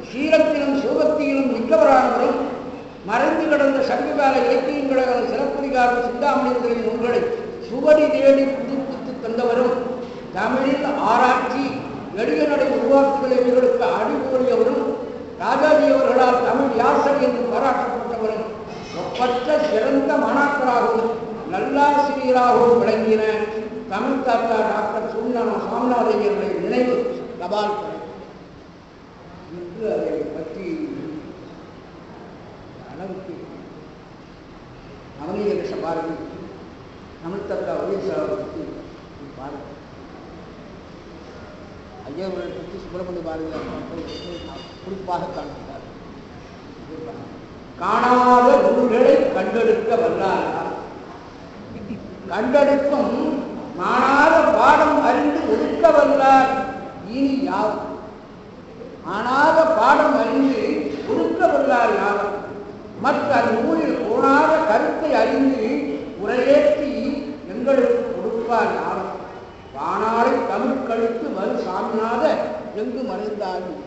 சீலத்திலும் சோகத்திலும் மிக்கவரானவரும் மறைந்து கிடந்த சங்ககால இலக்கியங்களான சிறப்பதிகாரம் சிந்தாமணிகளின் நூல்களை சுவடி தேடி புதுப்பித்து தந்தவரும் தமிழில் ஆராய்ச்சி எளிய நடை உருவாக்குதல்களுக்கு அடிகோடியவரும் ராஜாஜி அவர்களால் தமிழ் யாசர் என்று பாராட்டப்பட்டவரும் ஒப்பற்ற சிறந்த மாணாக்கராகவும் நல்லாசிரியராகவும் விளங்கின தமிழ் தாத்தா டாக்டர் சாமிநாதையர்களை நினைவு தபால் என்று அதை பற்றி அளவுக்கு நவநீத சபாரதி தமிழ் தாத்தா உயர்சாவை பற்றி பாருங்கள். ஐயர்களை பற்றி சுப்பிரமணிய பாரதியார் குறிப்பாக காண்பித்தார். காணாத நூல்களை கண்டெடுக்க வல்லார், கண்டெடுக்கும் மாணாத பாடம் அறிந்து ஒதுக்க வல்லார் இனி யார்? மாணாத பாடம் அறிந்து ஒதுக்க வல்லார் யார்? மற்ற நூலில் போனாத கருத்தை அறிந்து உரையேற்றி எங்களுக்கு கொடுப்பார் யார்? வானாரை தமிழ் கழித்து மறு சாமிநாத எங்கு மறைந்தாலும்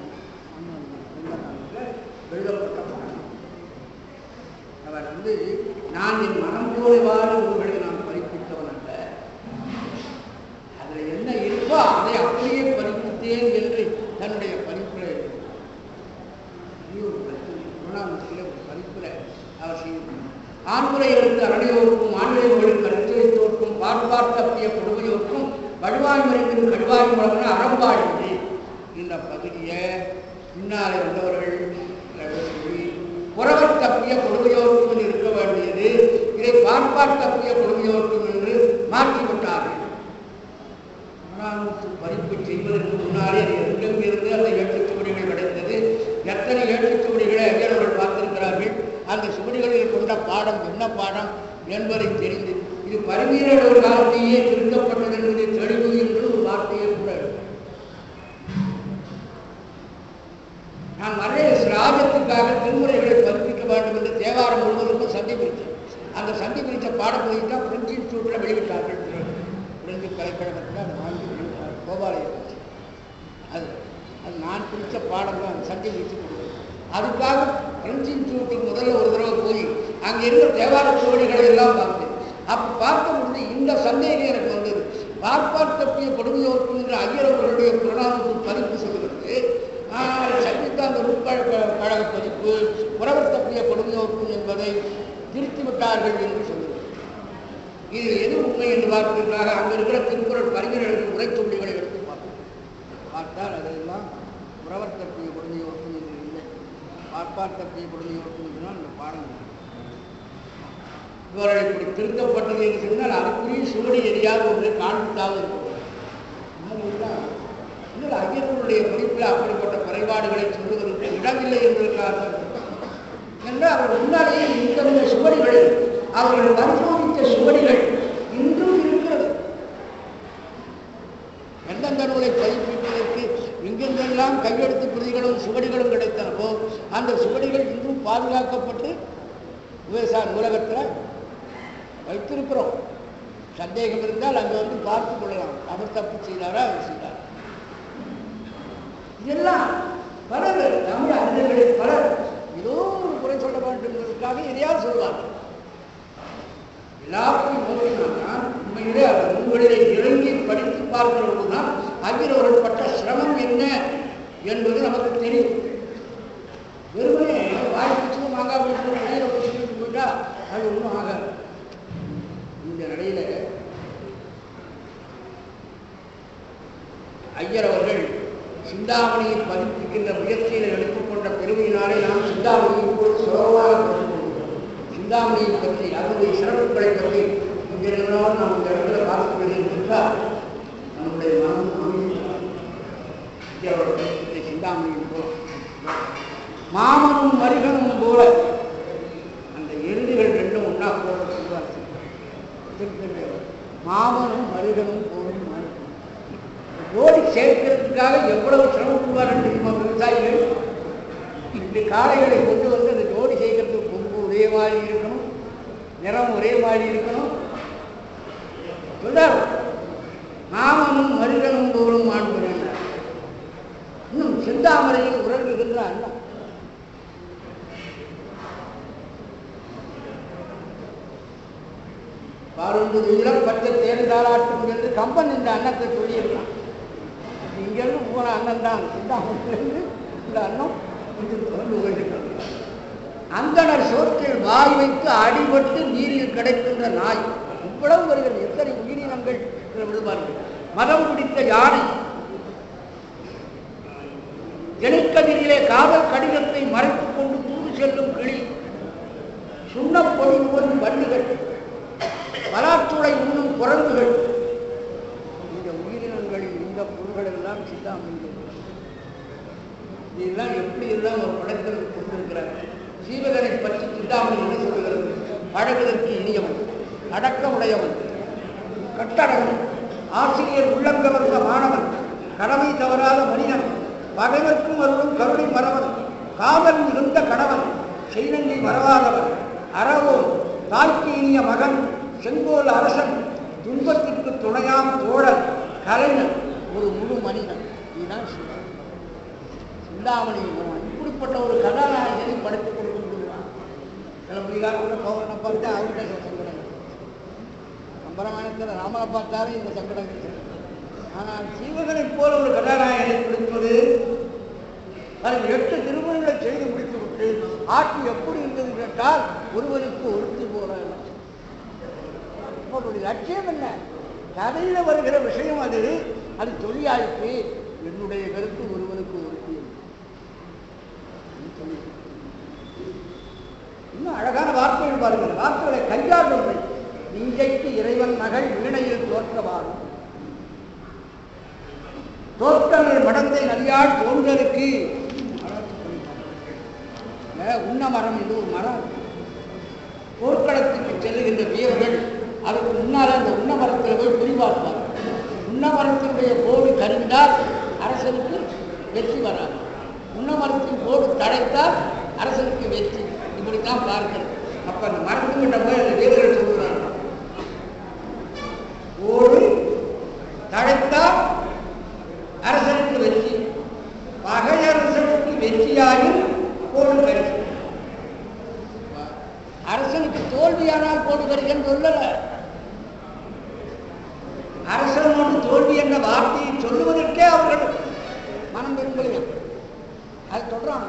எழுதப்பட்ட பாடம். அவர் நான் என் மனம் போலவாறு நூல்களை நான் பதிப்பித்தவன் அல்ல, அதில் என்ன இருக்கோ அதை அப்படியே பதிப்பித்தேன் என்று தன்னுடைய பதிப்பில் ஒரு பதிப்பில் அவர் செய்ய ஆண்முறை எழுந்த அடையோருக்கும் ஆண்மையோருக்கும் கருத்துரைத்தோருக்கும் பார்ப்பார் தப்பிய கொடுமையோருக்கும் வடுவாய் மறைந்தின் கடுவாய் மூலம்னு அறம்பாடுது. இந்த பகுதியை பின்னாலே வந்தவர்கள் புறவர் தப்பிய கொடுமையோருக்கும் இருக்க வேண்டியது, இதை பார்ப்பார் தப்பிய கொடுமையோருக்கும் என்று மாற்றிவிட்டார்கள். பதிப்பு செய்வதற்கு முன்னாலே அது எங்கிருந்து அந்த ஏற்றுச்சுவடிகள் கிடைத்தது, எத்தனை ஏற்றுச்சுவடிகளை ஐயர்கள் பார்த்திருக்கிறார்கள், அந்த சுவடிகளில் கொண்ட பாடம் என்ன பாடம் என்பதை தெரிந்து இது பரிமீறல் ஒரு காலத்தையே திருத்தப்பட்டது என்பதை தெளிவு என்று ஒரு வார்த்தையை கூட நான் மறைய ராஜத்துக்காக திருமுறைகளை பதிப்பிக்க வேண்டும் என்று தேவாரம் முழுவதற்கும் சந்தி பிரித்தேன். அந்த சந்தி பிரித்த பாடப்பகுதி தான் பிரெஞ்சு இன்ஸ்டியூட்டில் வெளியிட்டார்கள். பிரெஞ்சு கலைக்கழகத்தில் அதை வாங்கி வெளியிட்டார் கோபாலயம். அது அது நான் பிடித்த பாடம் தான் அந்த சந்தி பிரித்து கொடுத்தேன். அதுக்காக பிரெஞ்சு இன்ஸ்டியூட்டுக்கு முதல்ல ஒரு தடவை போய் அங்கே இருந்த தேவார சுவடிகளை எல்லாம் பார்த்தேன். அப்போ பார்த்த பொழுது இந்த சந்தேகம் எனக்கு வந்தது. பார்ப்பார் தப்பிய கொடுமையோர்க்கும் என்ற ஐயர் அவர்களுடைய புறநானூற்று பதிப்பு சொல்கிறது. சந்தித்த அந்த கொடுமையோர்க்கும் என்பதை திருத்திவிட்டார்கள் என்று சொல்லுங்கள். இது எது உண்மை என்று பார்ப்பதற்காக அங்கு இருக்கிற திருக்குறள் கவிஞர்களுக்கு உரைத்தொழிகளை எடுத்து பார்த்தால் அதெல்லாம் உறவர் தப்பிய கொடுமையோர்க்கும் என்று இல்லை, பார்ப்பார் தப்பிய கொடுமையோர்க்கும் என்றால் அந்த பாடம் இவர்கள் இப்படி திருத்தப்பட்டது என்று சொன்னால் அதுக்குரிய சுவடி எரியாத ஒன்றை காண்பித்தாக இருக்கும். இன்னொரு ஐயர்களுடைய குறிப்பில் அப்படிப்பட்ட குறைபாடுகளை சொல்லுவதற்கு இடமில்லை என்பதற்காக என்றால் அவர் முன்னாலேயே இந்த சுவடிகளில் அவர்கள் பரிசோதித்த சுவடிகள் இன்றும் இருக்கிறது. எந்தெந்த நூலை பதிப்பிப்பதற்கு எங்கெங்கெல்லாம் கையெழுத்து பிரதிகளும் சுவடிகளும் கிடைத்தனவோ அந்த சுவடிகள் இன்றும் பாதுகாக்கப்பட்டு விவசாய நூலகத்தில் வைத்திருக்கிறோம். சந்தேகம் இருந்தால் அங்கே வந்து பார்த்து கொள்ளலாம். அவர் தப்பு செய்தாரா, அவர் செய்தார். இதெல்லாம் பலர் தமிழ் அறிஞர்களில் பலர் ஏதோ ஒரு குறை சொல்ல வேண்டும் என்பதற்காக எதையாவது சொல்வார்கள். எல்லாத்தையும் நோக்கினால்தான் உண்மையிலே அவர் உங்களிலே இறங்கி படித்து பார்க்கிறவர்கள்தான் ஆகியோர்கள் பட்ட சிரமம் என்ன என்பது நமக்கு தெரியும். வெறுமனே வாய்ப்பு மாங்காய் போயிட்டு வெளியில சொல்லிட்டு போயிட்டா அது ஒன்றும் ஆகாது. இந்த நிலையில ஐயர் அவர்கள் சிந்தாமணியை பதிப்பிக்கின்ற முயற்சியில் எடுத்துக்கொண்ட பெருமையினாலே நாம் சிந்தாமணியை இப்போது சுலபமாக பெற்றுக்கொள்கிறோம். சிந்தாமணியை பற்றி அதனுடைய சிறப்புகளை பற்றி இங்கிருந்தாலும் நாம் இந்த இடத்துல பார்த்துக்கொள்கிறேன் என்றால் நம்முடைய மனம் அவர்கள் சிந்தாமணியின் போல மாமனும் மருகனும் போல அந்த எருதுகள் ரெண்டும் ஒன்றா போல சொல்வார்கள். மாமனும் மருகனும் போலும் ஜோடி சேர்க்கிறதுக்காக எவ்வளவு சிரமப்படுவார்கள் தெரியுமா விவசாயிகள்? இப்படி காளைகளை கொண்டு வந்து அந்த ஜோடி சேர்க்கிறதுக்கு கொம்பு ஒரே மாதிரி இருக்கணும், நிறம் ஒரே மாதிரி இருக்கணும். சொல்றார் மாமனும் மருகனும் போலும் மாண்புகிறார். இன்னும் செந்தாமரையில் உறங்குகின்ற அண்ணம் பாருண்டு இளம் பச்சை தேர்ந்தாராட்டும் என்று கம்பன் இந்த அன்னத்தை சொல்லியிருக்கான். இங்கிருந்து போன அண்ணன் தான் சிந்தாமணிலிருந்து இந்த அன்னம் கொஞ்சம் தொடர்ந்து கொண்டிருக்கிறது. அந்தனர் சோற்றில் வாய் வைத்து அடிபட்டு நீரில் கிடைக்கின்ற நாய் இவ்வளவு வருகிறது. எத்தனை உயிரினங்கள் விடுவார்கள். மதம் பிடித்த யானை, ஜெனிக்கதிரிலே காதல் கடிதத்தை மறைத்துக் கொண்டு தூது செல்லும் கிளி, சுண்ணப்பொடி போடும் வண்டுகள், பலாத்துளை உண்ணும் குரங்குகள், இந்த உயிரினங்களில் இந்த பொருள்கள் எல்லாம் சிந்தாமணியில் இதெல்லாம் எப்படி எல்லாம் ஒரு படத்தில் கொண்டிருக்கிறார். சீவகனை பற்றி சிந்தாமணி என்ன சொல்லுகிறது? பழகுதற்கு இனியவன், அடக்கமுடையவன், கட்டடவன், ஆசிரியர் உள்ளங்கவர்ந்த மாணவன், கடமை தவறாத மனிதன், பகைவர்க்கும் அருளும் கருணை மறவன், காதல் மிகுந்த கணவன், செய்நன்றி மறவாதவன், அறவோன், தாய்க்கு இனிய மகன், செங்கோல் அரசன், துன்பத்திற்கு துணையாம் தோழர், கலைஞன், ஒரு முழு மனிதன். இதுதான் சிந்தாமணி. இப்படிப்பட்ட ஒரு கதாநாயகனை படுத்துக் கொடுக்க முடியுமா? சில முடியாத பவனை பார்த்தா அவர்கிட்ட சங்கடம். கம்பராமாயணத்தில் ராமனை பார்த்தாலும் இந்த சங்கடம் இருக்கு. ஆனால் சீவகனை போல ஒரு கதாநாயகனை பிடிப்பது, அதில் 8 திருமணங்களை செய்து முடித்துவிட்டு ஆட்சி எப்படி இருந்தது கேட்டால் ஒருவருக்கு ஒருத்தி போற லட்சியம் என்ன? கதையில் வருகிற விஷயம் அது சொல்லியாயிற்று. என்னுடைய கருத்து ஒருவருக்கு ஒருத்தி. இன்னும் அழகான வார்த்தைகள் பாருங்கள். வார்த்தைகளை கையாளுங்கள். நீங்கைக்கு இறைவன் மகள் வீணையில் தோற்றவாறும் தோற்றங்கள் மடந்தை நலியாள் தோன்றலுக்கு உண்ண மரம். இது ஒரு மரம். போர்க்களத்துக்கு செல்லுகின்ற வீரர்கள் அதுக்கு முன்னால் அந்த உண்ண மரத்தில் போய் குறிப்பார்ப்பார். உண்ண மரத்தினுடைய போடு கருந்தால் அரசனுக்கு வெற்றி வராது. உண்ண மரத்தின் போடு தடைத்தால் அரசனுக்கு வெற்றி. இப்படித்தான் பார்க்கிறது. அப்ப அந்த மரத்துக்கிட்ட போய் அந்த வீரர்கள் சொல்லுறாங்க, போடு தடைத்தால் அரசனுக்கு வெற்றி, பகையரசனுக்கு வெற்றியாகும் போடு கருத்து. அரசனுக்கு தோல்வியானால் போடு கருகன்னு சொல்லல. அரசனோடு தோல்வி என்ற வார்த்தையை சொல்லுவதற்கே அவர்கள் மனம் விரும்பலையா? அது சொல்றாங்க.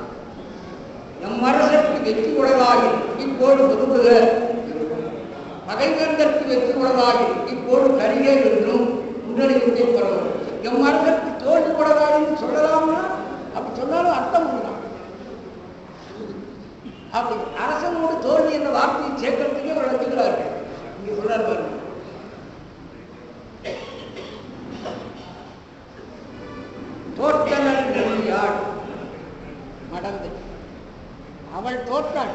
எம் அரசற்கு வெற்றி உலகாயில் இப்போது ஒதுங்குக, பகைவந்தற்கு வெற்றி உலகாயில் இப்போது கரியே என்றும் முன்னணியை பரவும். எம் அரசற்கு தோல்வி உலகாயின்னு சொல்லலாம்னா அப்படி சொன்னாலும் அர்த்தம் உண்டுதான். அப்படி அரசனோடு தோல்வி என்ற வார்த்தையை சேர்க்கறதுக்கே அவர் எடுத்துக்கிறார்கள். இங்க சொல்றாரு பாருங்க, தோற்றனல் நெல்லியாள் மடந்தை, அவள் தோற்றாள்.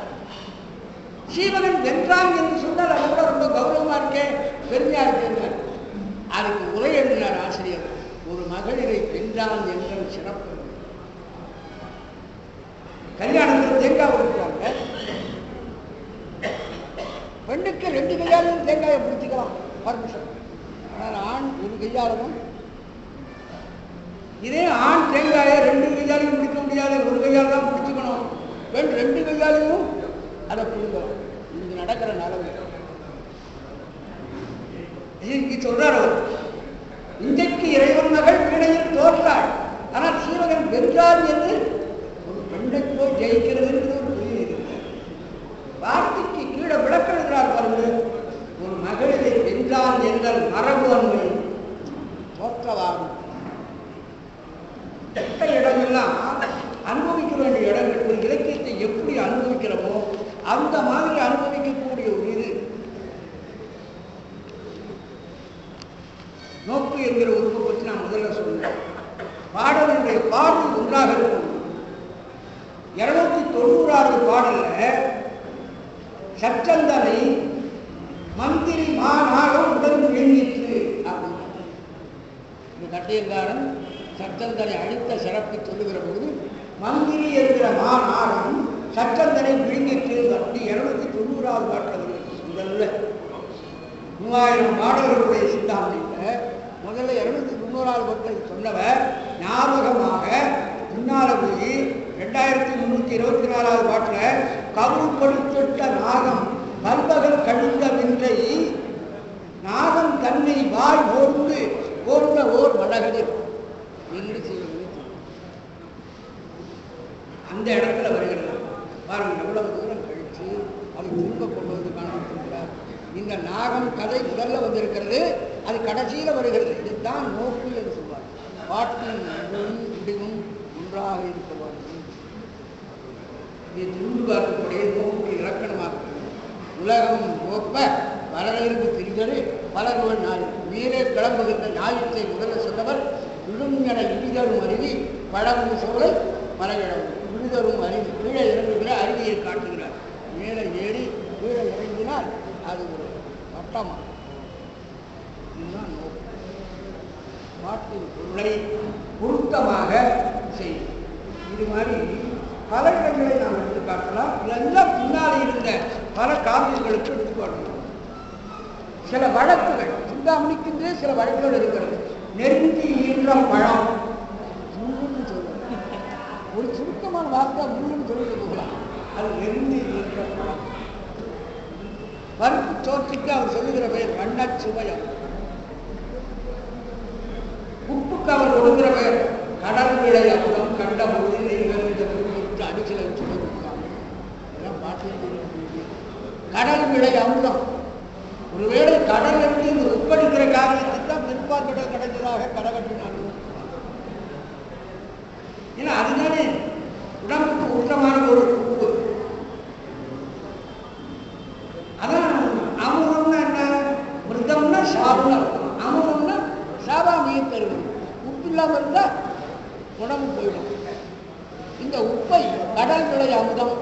சீவகன் வென்றான் என்று சொன்னால் அதை கூட ரொம்ப கௌரவமா இருக்கேன், பெருமையா இருக்கேன். அதுக்கு உரை எழுதினார் ஆசிரியர். ஒரு மகளிரை வென்றான் என்ற சிறப்பு. கல்யாணத்தில் தேங்காய் உடைப்பாங்க, பெண்ணுக்கு 2 கையாலும் தேங்காயை பிடிச்சிக்கலாம் பர்மிஷன். ஆனால் ஆண் ஒரு கையாலும், இதே ஆண் தேங்காயை 2 கையாலையும் பிடிக்க முடியாது, ஒரு கையால் தான் பிடிச்சுக்கணும். பெண் 2 கையாலையும் அதை பிடிக்கலாம். இங்கு நடக்கிற நிலைமை இங்கு சொல்றார் அவர். இன்றைக்கு இறைவன் மகள் வீணையில் தோற்றாள், ஆனால் சீவகன் வென்றான் என்று ஒரு பெண்ணை போய் ஜெயிக்கிறது என்று ஒரு புரிய இருக்கிறார். வார்த்தைக்கு கீழே விளக்கெழுகிறார் பாருங்க. ஒரு மகளிரை வென்றான் என்றால் மரபு அன்மை தோற்றவாகும். எட்ட இடமெல்லாம் அனுபவிக்க வேண்டிய இடங்கள். ஒரு இலக்கியத்தை எப்படி அனுபவிக்கிறோமோ அந்த மாதிரி அனுபவிக்கக்கூடிய ஒரு இது நோக்கு என்கிற உறுப்பை பற்றி நான் முதல்ல சொன்னேன். பாடலுடைய பாடல் ஒன்றாக இருக்கும். 290வது பாடல்ல சச்சந்தனை மந்திரி மாநாகம் உடல் எண்ணிற்று அப்படின்னு இந்த கட்டையங்காரன் சச்சந்தனை அழித்த சிறப்பை சொல்லுகிற பொழுது மந்திரி என்கிற மாநாகம் சச்சந்தனை விழுங்கிற்று அப்படி 290வது பாடல் முதல்ல 3000 பாடல்களுடைய சித்தாந்தில முதல்ல 290வது பாட்டை சொன்னவர் ஞாபகமாக முன்னால போய் 2324வது பாட்டில் கவுப்படுத்த நாகம் பல்பகல் கழிந்த வின்றை நாகம் தன்னை வாய் ஓர்ந்து ஓர்ந்த ஓர் மடகதிர் என்று செய்வது அந்த இடத்துல வருகிறது. பாருங்கள் எவ்வளவு தூரம் கழித்து அதை திரும்ப கொண்டு வந்து காண்பித்திருக்கிறார். இந்த நாகம் கதை முதல்ல வந்திருக்கிறது, அது கடைசியில் வருகிறது. இதுதான் நோக்கு என்று சொல்வார். பாட்டின் முடிவும் ஒன்றாக இருக்க வேண்டும். இது திரும்பி பார்க்கக்கூடிய நோக்கு இலக்கணமாக உலகம் நோப்ப வரலிருந்து திரிந்தது பலர்வன் நாள் நீரே கிளம்புகின்ற ஞாயிற்றை முதல்ல சொன்னவர் விழும் என இடிதரும் அருவி பழம்பு சோலை மலையிடம் விழுதரும் அருவி கீழே இறங்குகிற அருவியை காட்டுகிறார். மேலே ஏறி கீழே இறங்கினால் அது ஒரு வட்டமாக. இதுதான் நோக்கு. பாட்டின் பொருளை பொருத்தமாக செய்யும். இது மாதிரி பல இடங்களை நாம் எடுத்து காட்டலாம். இதெல்லாம் பின்னால் இருந்த பல காவியங்களுக்கு எடுத்துக்காட்டலாம். சில வழக்குகள் சிந்தாமணிக்கின்றே சில வழக்குகள் இருக்கிறது. நெருங்கி ஈன்ற பழம் முள்ளுன்னு சொல்லுவாங்க. ஒரு சுருக்கமான வார்த்தை முள்ளுன்னு சொல்லிட்டு போகலாம். அது நெருங்கி ஈன்ற பழம். பருப்பு சோற்றுக்கு அவர் சொல்லுகிற பெயர் வண்ணச் சுவையம். உப்புக்கு அவர் கொடுக்கிற பெயர் கடல் விளை அமுதம் கண்ட பொழுது அடிச்சலை சுவை கொடுப்பாங்க. இதெல்லாம் பாட்டு. கடல் விளை அமுதம். ஒருவேளை கடல் இருந்து உப்படிக்கிற காரியத்துக்கு தான் பிற்பார்க்கிட கிடைத்ததாக கடகட்டினார்கள். ஏன்னா அதுதானே உடம்புக்கு உத்தமான ஒரு உப்பு. அதான் அமுதம்னா என்ன? மிருதம்னா சாபம் அர்த்தம். அமுதம்னா சாபாமியை தருவது. உப்பு இல்லாமல் இருந்தால் உடம்பு போயிடும். இந்த உப்பை கடல் விளை அமுதம்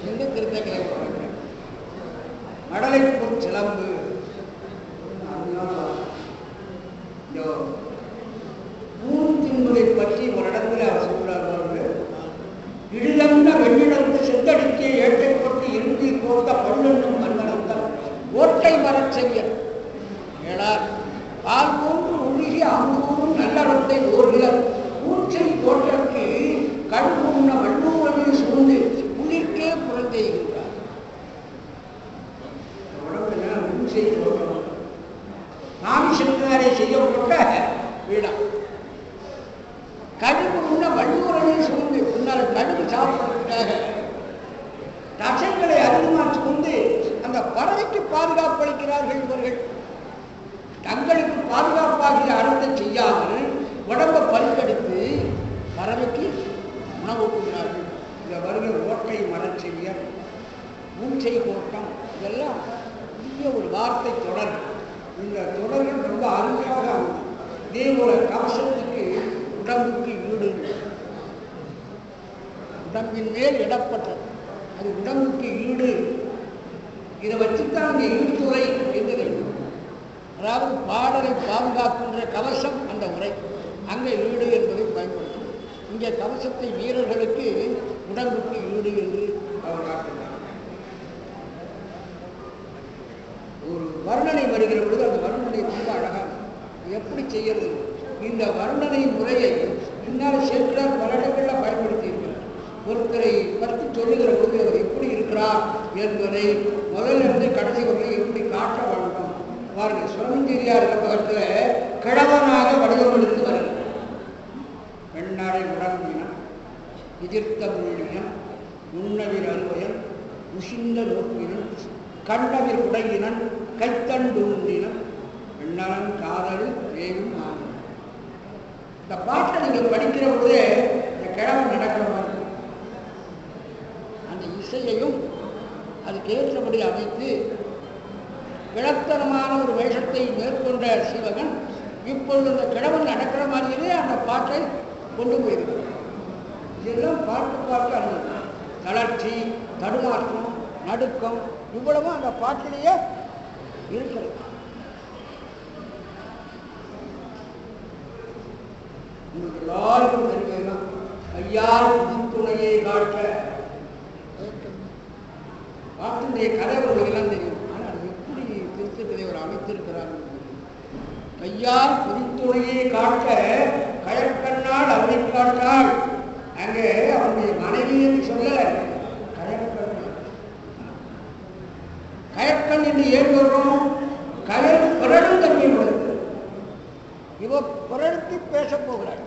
என்று திருத்தங்களை கடலைப்பூர் சிலம்பு. பூந்தின்பதை பற்றி ஒரு இடத்துல அவர் சொல்றாரு. இழுதந்த வெள்ளிடந்து செத்தடிக்கே ஏட்டைப்பட்டு இறுதி போர்த்த பள்ளெண்ணும் மன்னனத்தன் ஓட்டை மரச் செய்ய ஏழார் பால் போன்று உருகி அம்பூரும் நல்லறத்தை ஓர்கிறார். பூச்சை தோற்றற்கு கண் உண்ண வள்ளூரனை சூழ்ந்து உயிர்க்கே புறந்தெய்கின்றார். மாமிசத்தினாலே செய்யப்பட்ட வீடம். கழுகு உண்ண வள்ளுவரனை சூழ்ந்து முன்னால் கழுகு சாப்பிடுறதுக்காக பறவைக்கு பாதுகாப்பு அளிக்கிறார்கள் இவர்கள். தங்களுக்கு பாதுகாப்பாகிய அறத்தை செய்யாமல் உடம்பை பறிக்கெடுத்து பறவைக்கு உணவூட்டுகிறார்கள். இந்த வருகிற ஓட்டை மரச்செவியர், மூச்சை கோட்டம், இதெல்லாம் புதிய ஒரு வார்த்தை தொடர். இந்த தொடர்கள் ரொம்ப அருமையாக அமையும். இதே போல கவசத்துக்கு உடம்புக்கு ஈடு, உடம்பின் மேல் இடப்பட்டது, அது உடம்புக்கு ஈடு. இதை வச்சுத்தான் அங்கே ஈடுத்துறை என்பது. அதாவது பாடலை பாதுகாக்கின்ற கவசம் அந்த உரை, அங்கே ஈடு என்பதை பயன்படுத்தும். இங்கே கவசத்தை வீரர்களுக்கு உடம்புக்கு ஈடு என்று அவர் காட்டுகிறார். ஒரு வர்ணனை வருகிற பொழுது அந்த வர்ணனை ரொம்ப அழகாக எப்படி செய்யறது, இந்த வர்ணனை முறையை பின்னால் சேர்க்கிறார் பல இடங்களில் பயன்படுத்தி இருக்கிறார். ஒருத்தரை பற்றி சொல்லுகிற பொழுது அவர் எப்படி இருக்கிறார் என்பதை முதல்ல இருந்து கடைசி வரை எப்படி காட்ட வேண்டும் பாருங்க. சுரமஞ்சேரியார் பக்கத்தில் கிழவனாக வடிவமெடுத்து வருகிறார். பெண்ணாடை உடம்பினம், எதிர்த்த மொழியன், நுண்ணவிர் அறுவையன், உசிந்த நோக்கினன், கண்டவிர் உடையினன், கைத்தண்டு உண்டினன், பெண்ணலன் காதல் தேவும் ஆகும். இந்த பாட்டை நீங்கள் படிக்கிற பொழுதே இந்த கிழவன் நடக்கிற மாதிரி அந்த இசையையும் அதுக்கேற்றபடி அமைத்து கிழத்தனமான ஒரு வேஷத்தை மேற்கொண்ட சீவகன் இப்பொழுது அந்த கிழவன் நடக்கிற மாதிரியே அந்த பாட்டை கொண்டு போயிருக்கிறார். இதெல்லாம் பாட்டு பாட்டு அனுபவம், தளர்ச்சி, தடுமாற்றம், நடுக்கம், இவ்வளவும் அந்த பாட்டிலேயே இருக்கிறது. உங்களுக்கு எல்லாருக்கும் தெரியுமா, ஐயார் துணையை காட்ட பாட்டினுடைய கதை உங்களுக்கெல்லாம் தெரியும். ஆனால் அது எப்படி திருத்தத்தை அவர் அமைத்திருக்கிறார். கையால் புதுத்துணையை காட்ட கயற்கண்ணால் அவனை காட்டாள். அங்கே அவனுடைய மனைவியை சொல்லல, கயற்கண் என்று ஏன் சொல்றோம்? கயல் புரளும் தன்மை உள்ளது. இவ புரளுத்தி பேச போகிறாள்.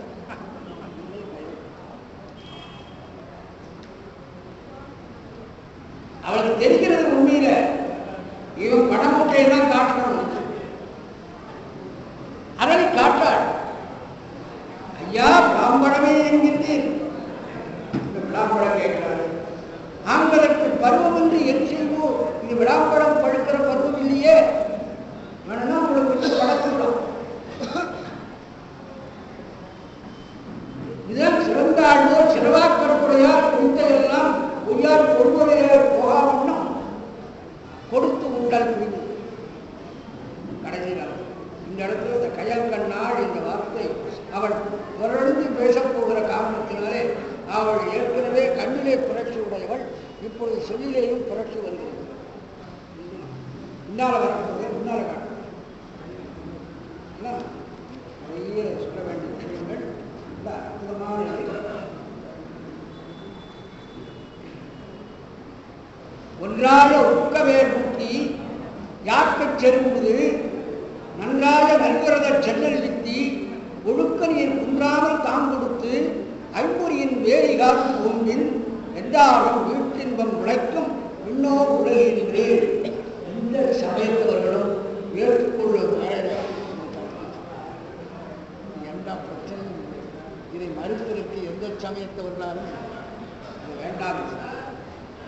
அவளுக்கு தெரிகிறது உண்மையில இவன் பணமூட்டையை தான் காட்டணும், அதனை காட்டாள். ஐயா பிராம்பணமே என்கின்றீர். இந்த விளாம்பழம் கேட்கிறாரு. ஆண்களுக்கு பருவம் என்று என் செய்வோம், இது விளாம்பழம் பழுக்கிற பருவம் இல்லையே, வேணும்னா உங்களுக்கு பழக்கலாம். இதுதான் சிறந்த ஆழ்வோர் சிறவாக்கரப்புடையார் குறித்தெல்லாம் பொய்யார் பொறுமையிலே போகாமன்னும் கொடுத்து உண்டல் புரிந்து. கடைசி நாள் இந்த இடத்துல இந்த கயல்கண்ணாள் என்ற வார்த்தை அவள் தொடர்ந்து பேசப் போகிற காரணத்தினாலே அவள் ஏற்கனவே கண்ணிலே புரட்சி உடையவள், இப்பொழுது சொல்லிலேயும் புரட்சி வருகிறது. முன்னால வரப்போது முன்னால காட்டும் நிறைய சொல்ல வேண்டிய விஷயங்கள் அற்புதமான ஒன்றாக உட்கவேர் ஊட்டி யாக்கைச் செரும்புது நன்றாக நல்விரத சென்னல் வித்தி ஒழுக்க நீர் குன்றாமல் தாம் கொடுத்து ஐம்பொறியின் வேலை காத்து ஓம்பின் எல்லாரும் வீட்டின்பம் உழைக்கும் இன்னோர் உலகின்றே. எந்த சமயத்தவர்களும் ஏற்றுக்கொள்ளும் எந்த பிரச்சனையும் இல்லை. இதை மறுத்திருக்கு எந்த சமயத்தவர்களாலும் வேண்டாம்.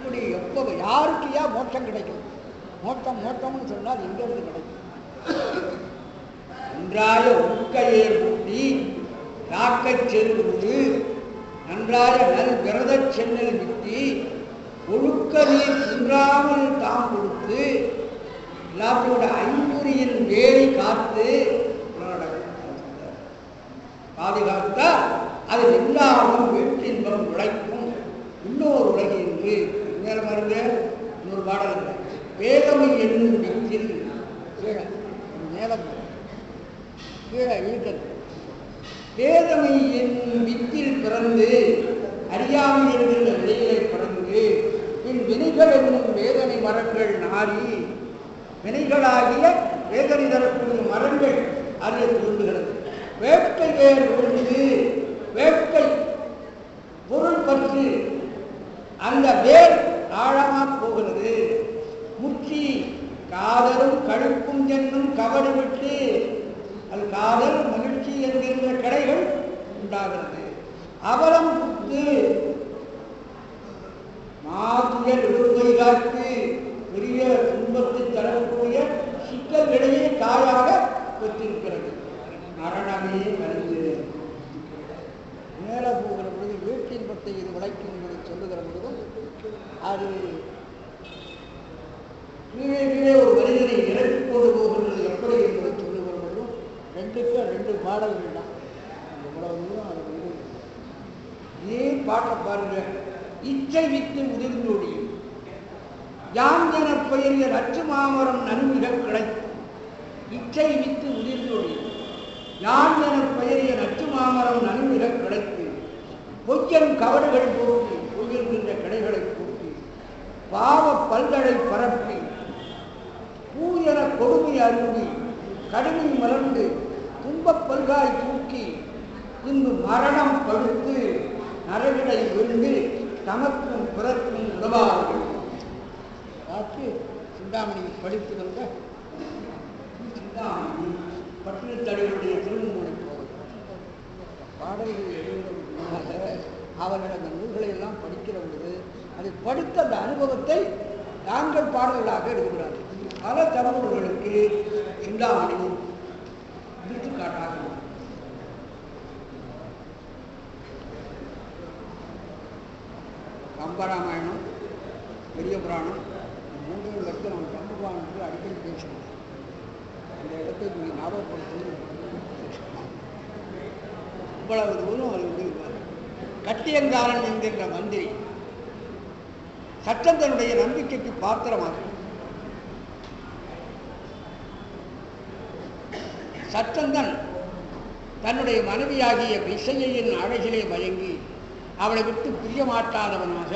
இப்படி எப்போ யாருக்கு ஏன் மோட்சம் கிடைக்கும்? மோட்டம்னு சொன்னால் எங்கிருந்து கிடைக்கும்? நன்றாய உட்கையே ஊட்டி யாக்கை செல்வது நன்றாய நல் விரத சென்னல் விட்டி ஒழுக்க நீர் குன்றாமல் தாம் கொடுத்து எல்லாத்தோட ஐம்பொறியின் வேலை காத்து பாதுகாத்தால் அது எல்லாரும் வீட்டின்பம் உழைக்கும் இன்னொரு உலகு என்று நேரம் பாருங்க. இன்னொரு பாடல் வேதமை என்னும் வித்தில் கீழே மேலம் கீழே இருக்கிறது. வேதமை என்னும் வித்தில் பிறந்து அறியாமை என்கின்ற நிலையிலே பிறந்து பின் வினைகள் என்னும் வேதனை மரங்கள் நாரி வினைகளாகிய வேதனை தரக்கூடிய மரங்கள் அறிய தோன்றுகிறது. வேட்கை வேர் விழுந்து வேட்கை பொருள் பற்றி அந்த வேர் ஆழமாக போகிறது. முற்றி காதலும் கழிப்பும் என்னும் கவடு விட்டு அது காதல் மகிழ்ச்சி என்கின்ற கடைகள் உண்டாகிறது. அவலம் புத்து மாதுயர் விடுமை காட்டு பெரிய துன்பத்தை தரக்கூடிய சிக்கல்களையே தாயாக பெற்றிருக்கிறது. மரணமே கருது. மேலே போகிற பொழுது வீட்டின்பத்தை இது விளைக்கும் என்பதை சொல்லுகிற பொழுதும் அது கீழே கீழே ஒரு மனிதனை இறக்கி கொண்டு போகின்றது எப்படி என்பதை சொல்லுகிற பொழுதும் ரெண்டு பாடல்கள் தான். இவ்வளவு தூரம் அது வந்து ஏன் பாட்டை பாருங்க. இச்சை வித்து முதிர்ந்தொடி யான் என பெயரிய நச்சு மாமரம் நன்மிக கிடைக்கும். இச்சை வித்து முதிர்ந்தொடி யான் என பெயரிய நச்சு மாமரம் நன்மிக கிடைத்து பொய்யன் கவடுகள் போக்கி பொய்யென்கின்ற கடைகளை போக்கி பாவ பல்தடை பரப்பி பூயன கொடுமை அருந்தி கடுமை மலர்ந்து துன்பப் பல்காய் தூக்கி இன்று மரணம் படுத்து நரவிடை விழுந்து தமக்கும் பிறக்கும் உதவார்கள். பார்த்து சிந்தாமணி படித்து வந்த சிந்தாமணி பட்டினத்தடிகளுடைய திருமணி பாடல்கள் எழுதுவதற்கு முன்னாக அவர்கள் அந்த நூல்களை எல்லாம் படிக்கிற பொழுது அதை படித்த அந்த அனுபவத்தை நாங்கள் பாடல்களாக எழுதுகிறார்கள். பல தமிழர்களுக்கு சிந்தாமணி எடுத்துக்காட்டாக கம்பராமாயணம், பெரிய புராணம், மூன்று இடத்தில் நம்ம கம்பபுராணத்துக்கு அடிக்கடி பேசணும். அந்த இடத்தை நீங்கள் ஞாபகப்படுத்தணும். இவ்வளவு தூரம் அவர் இருந்திருப்பார். கட்டியங்காரன் என்கின்ற மந்திரி சட்டந்தனுடைய நம்பிக்கைக்கு பாத்திரமாக சட்டந்தன் தன்னுடைய மனைவியாகிய விசையின் அழகிலே மயங்கி அவளை விட்டு பிரிய மாட்டாதவனாக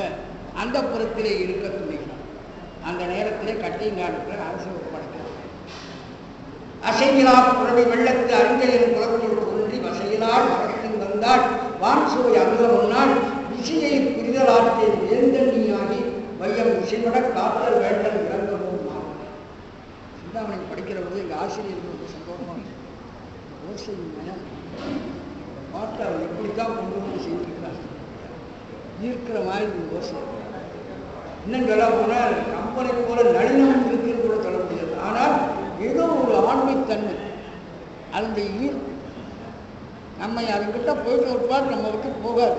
அந்த புறத்திலே இருக்க துணிகிறான். அந்த நேரத்திலே கட்டியங்காரனுக்கு அரசு ஒப்படைக்கிறார். அசையிலா புறவை வெள்ளத்து அறிஞரின் குலத்தோடு ஒன்றி வசையிலால் மரத்தின் வந்தால் வான் சுவை அருக முன்னால் விசையை புரிதலாற்றை வேந்தண்ணியாகி வையம் விசைவிட காத்தல் வேண்டல் இறங்கவும் மாறும். சிந்தாமணி படிக்கிற போது எங்கள் ஆசிரியர்களுக்கு சந்தோஷமாக ஓசை மனம் பாட்டு அவர் எப்படித்தான் கொண்டு வந்து செய்திருக்கிறார். ஈர்க்கிற மாதிரி ஓசை. இன்னும் சொல்ல போனால் கம்பனை போல நளினம் இருக்குன்னு கூட சொல்ல முடியாது. ஆனால் ஏதோ ஒரு ஆண்மைத்தன்மை அந்த ஈர்ப்பு நம்மை அதுக்கிட்ட போயிட்டு ஒரு பாட்டு நம்ம விட்டு போகாது.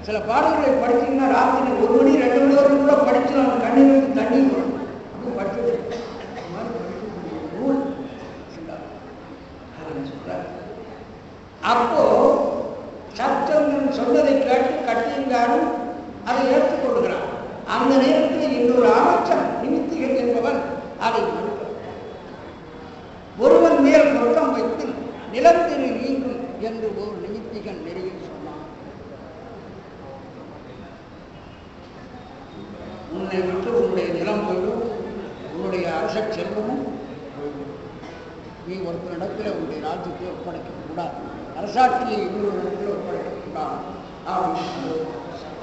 சில பாடல்களை படிச்சிங்கன்னா ராத்திரி 1 மணி 2 மணி வரைக்கும் கூட படித்து நம்ம கண்ணீருக்கு தண்ணி வரும். அப்படி படிச்சுட்டு நூல் சொல்றார். அப்போ சட்டங்கள் சொன்னதை கேட்டு கட்டியங்காரும் அதை ஏற்றுக்கொள்கிறார். அந்த நேரத்தில் இன்னொரு அமைச்சர் நிமித்திகள் என்பவன் அதை மறுக்கிறார். ஒருவன் மேல் குற்றம் வைத்து நிலத்திரு நீங்கும் என்று ஒரு நிமித்திகன் நெறியில் சொன்னான். உன்னை விட்டு உன்னுடைய நிலம் போய்டும், உன்னுடைய அரச செல்வமும் போய்டும். நீ ஒருத்தரிடத்தில் உன்னுடைய ராஜ்யத்தை ஒப்படைக்கக்கூடாது, அரசாட்சியை இன்னொரு இடத்தில் ஒப்படைக்கக்கூடாது அப்படின்னு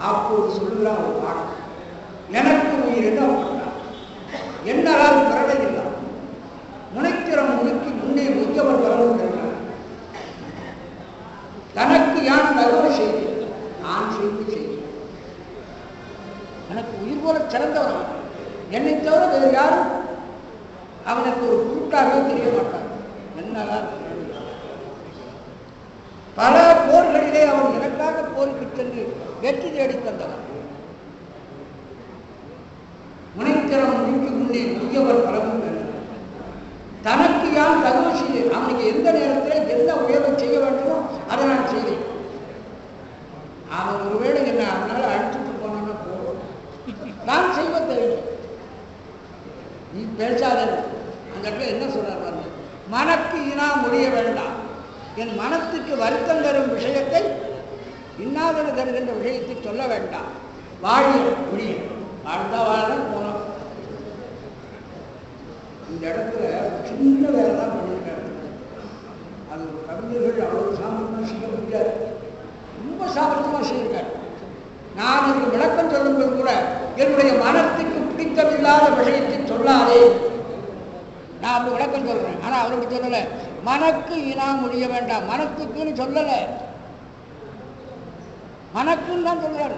அப்போது சொல்லுகிறான் ஒரு பாடம். எனக்கு உயிர் என்ன பண்ணார் என்னால் பிறவையில்லை முனைத்திறம் முழுக்கி முன்னே முயவர் வரவுகிறார். தனக்கு யான் தகவல் செய்தேன், நான் செய்து செய்தேன். எனக்கு உயிர் போல சிறந்தவன் என்னை தவிர வேறு யாரும் அவனுக்கு ஒரு பொருட்டாகவே தெரிய மாட்டான். என்னதான் பல போர்களிலே அவன் எனக்காக போருக்கு சென்று வெற்றி தேடி தந்தவன். முனைத்திறம் முழுக்கி முன்னே முயவர் வரவும் தனக்கு யான் தகவல் செய்தேன். அவனுக்கு எந்த நேரத்தில் எந்த உயர்வை செய்ய வேண்டுமோ அதை நான் செய்தேன். அவன் ஒருவேளை என்ன அதனால அழிச்சுட்டு போனான்னா போதும், நான் செய்வ தெரியும். நீ பேசாத. அந்த இடத்துல என்ன சொல்றாரு, மனக்கு இனா முடிய வேண்டாம், என் மனத்துக்கு வருத்தம் தரும் விஷயத்தை இன்னாதன தருகின்ற விஷயத்தை சொல்ல வேண்டாம். வாழிய முடிய வாழ்ந்தா வாழதான் போனோம். இந்த இடத்துல சின்ன வேலை தான் பண்ணியிருக்காரு. அது ஒரு கவிஞர்கள் அவ்வளவு சாமர்த்தியமாக செய்ய முடியாது, ரொம்ப சாமர்த்தியமாக செய்யிருக்காரு. நான் இதுக்கு விளக்கம் சொல்லும்போது கூட என்னுடைய மனத்துக்கு பிடித்தமில்லாத விஷயத்தை சொல்லாதே, நான் அப்படி விளக்கம் சொல்றேன். ஆனா அவருக்கு சொல்லலை, மனக்கு இனாம் முடிய வேண்டாம், மனத்துக்குன்னு சொல்லலை, மனக்குன்னு தான் சொல்றாரு.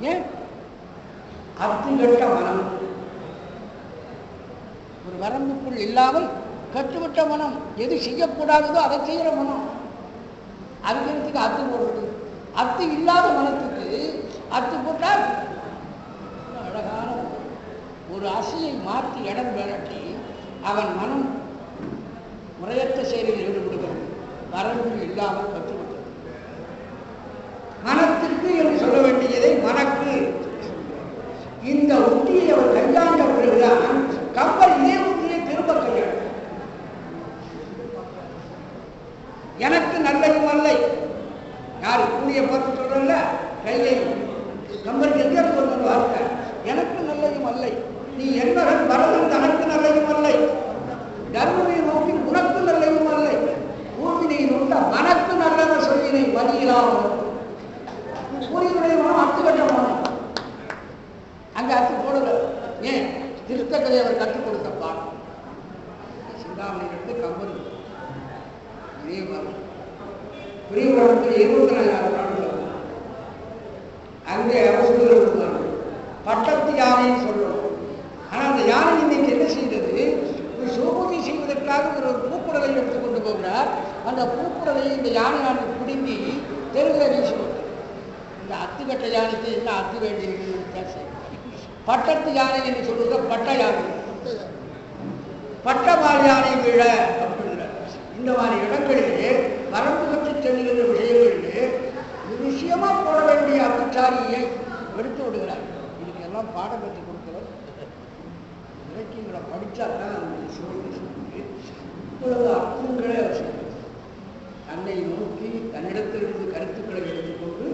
ஏன் அத்துங்கட்ட மனம் ஒரு வரம்புக்குள் இல்லாமல் கட்டுவிட்ட மனம், எது செய்யக்கூடாததோ அதை செய்யற மனம், அதுக்கு அத்து போடுறது. அத்து இல்லாத மனத்துக்கு அத்து போட்டால் அழகான ஒரு அசையை மாற்றி இடம் விரட்டி அவன் மனம் முறையற்ற செயலில் ஈடுபடுகிறது. வரம்பு இல்லாமல் கற்றுவிட்டது. மனத்திற்கு என்று சொல்ல வேண்டியதை மனக்கு. இந்த உத்தியை அவர் கையாண்ட பிறகுதான் கம்பர் இதே உத்தியை திரும்ப கையாண்ட. எனக்கு நல்லையும் அல்லை, யாரு கூலியை பார்த்து சொல்றல கையை கம்பருக்கு எங்கே சொல்ற வார்த்தை, எனக்கு நல்லையும் அல்லை, நீ என்பவன் வரதன் தனக்கு நல்லையும் அல்லை, தர்மனை நோக்கி உனக்கு நல்லையும் அல்லை, பூமினை நோக்க மனக்கு நல்லவ சொல்லினை வலியிலாமல் கூலியுடைய மனம் அத்துக்கட்ட மனம். அங்க அத்து போடல. ஏன் திருத்தக்கதை அவர் கற்றுக் கொடுத்த பாடம் சிந்தாமணியிலிருந்து கம்பன் இதே மாதிரி பிரிவுலகத்தில் 24 நாட்கள் அங்கே அவசரம் பட்டத்து யானைன்னு சொல்றோம். ஆனா அந்த யானை இன்னைக்கு என்ன செய்தது, ஒரு சோபூஜை செய்வதற்காக ஒரு பூக்குடலை எடுத்துக் கொண்டு போகிறார். அந்த பூக்குடலையை இந்த யானையானது பிடுங்கி தெருவில் வீசுவது. இந்த அத்துக்கட்ட யானைக்கு என்ன அத்து வேண்டியிருக்கிறது. பட்டத்து யானை என்று சொல்லுகிற பட்ட யானை, பட்டமால் யானை விழ அப்படிங்கிற இந்த மாதிரி இடங்களிலே வரம்பு பற்றி செல்லுகின்ற விஷயங்களிலே விஷயமா போட வேண்டிய அபச்சாரியை எடுத்து விடுகிறார். இதுக்கு எல்லாம் பாடம் கற்றுக் கொடுக்கிறோம். இலக்கியங்களை படித்தா தான் அந்த சூழ்நிலை இப்பொழுது அர்த்தங்களே அவசியம். தன்னை நோக்கி தன்னிடத்திலிருந்து கருத்துக்களை எடுத்துக்கொண்டு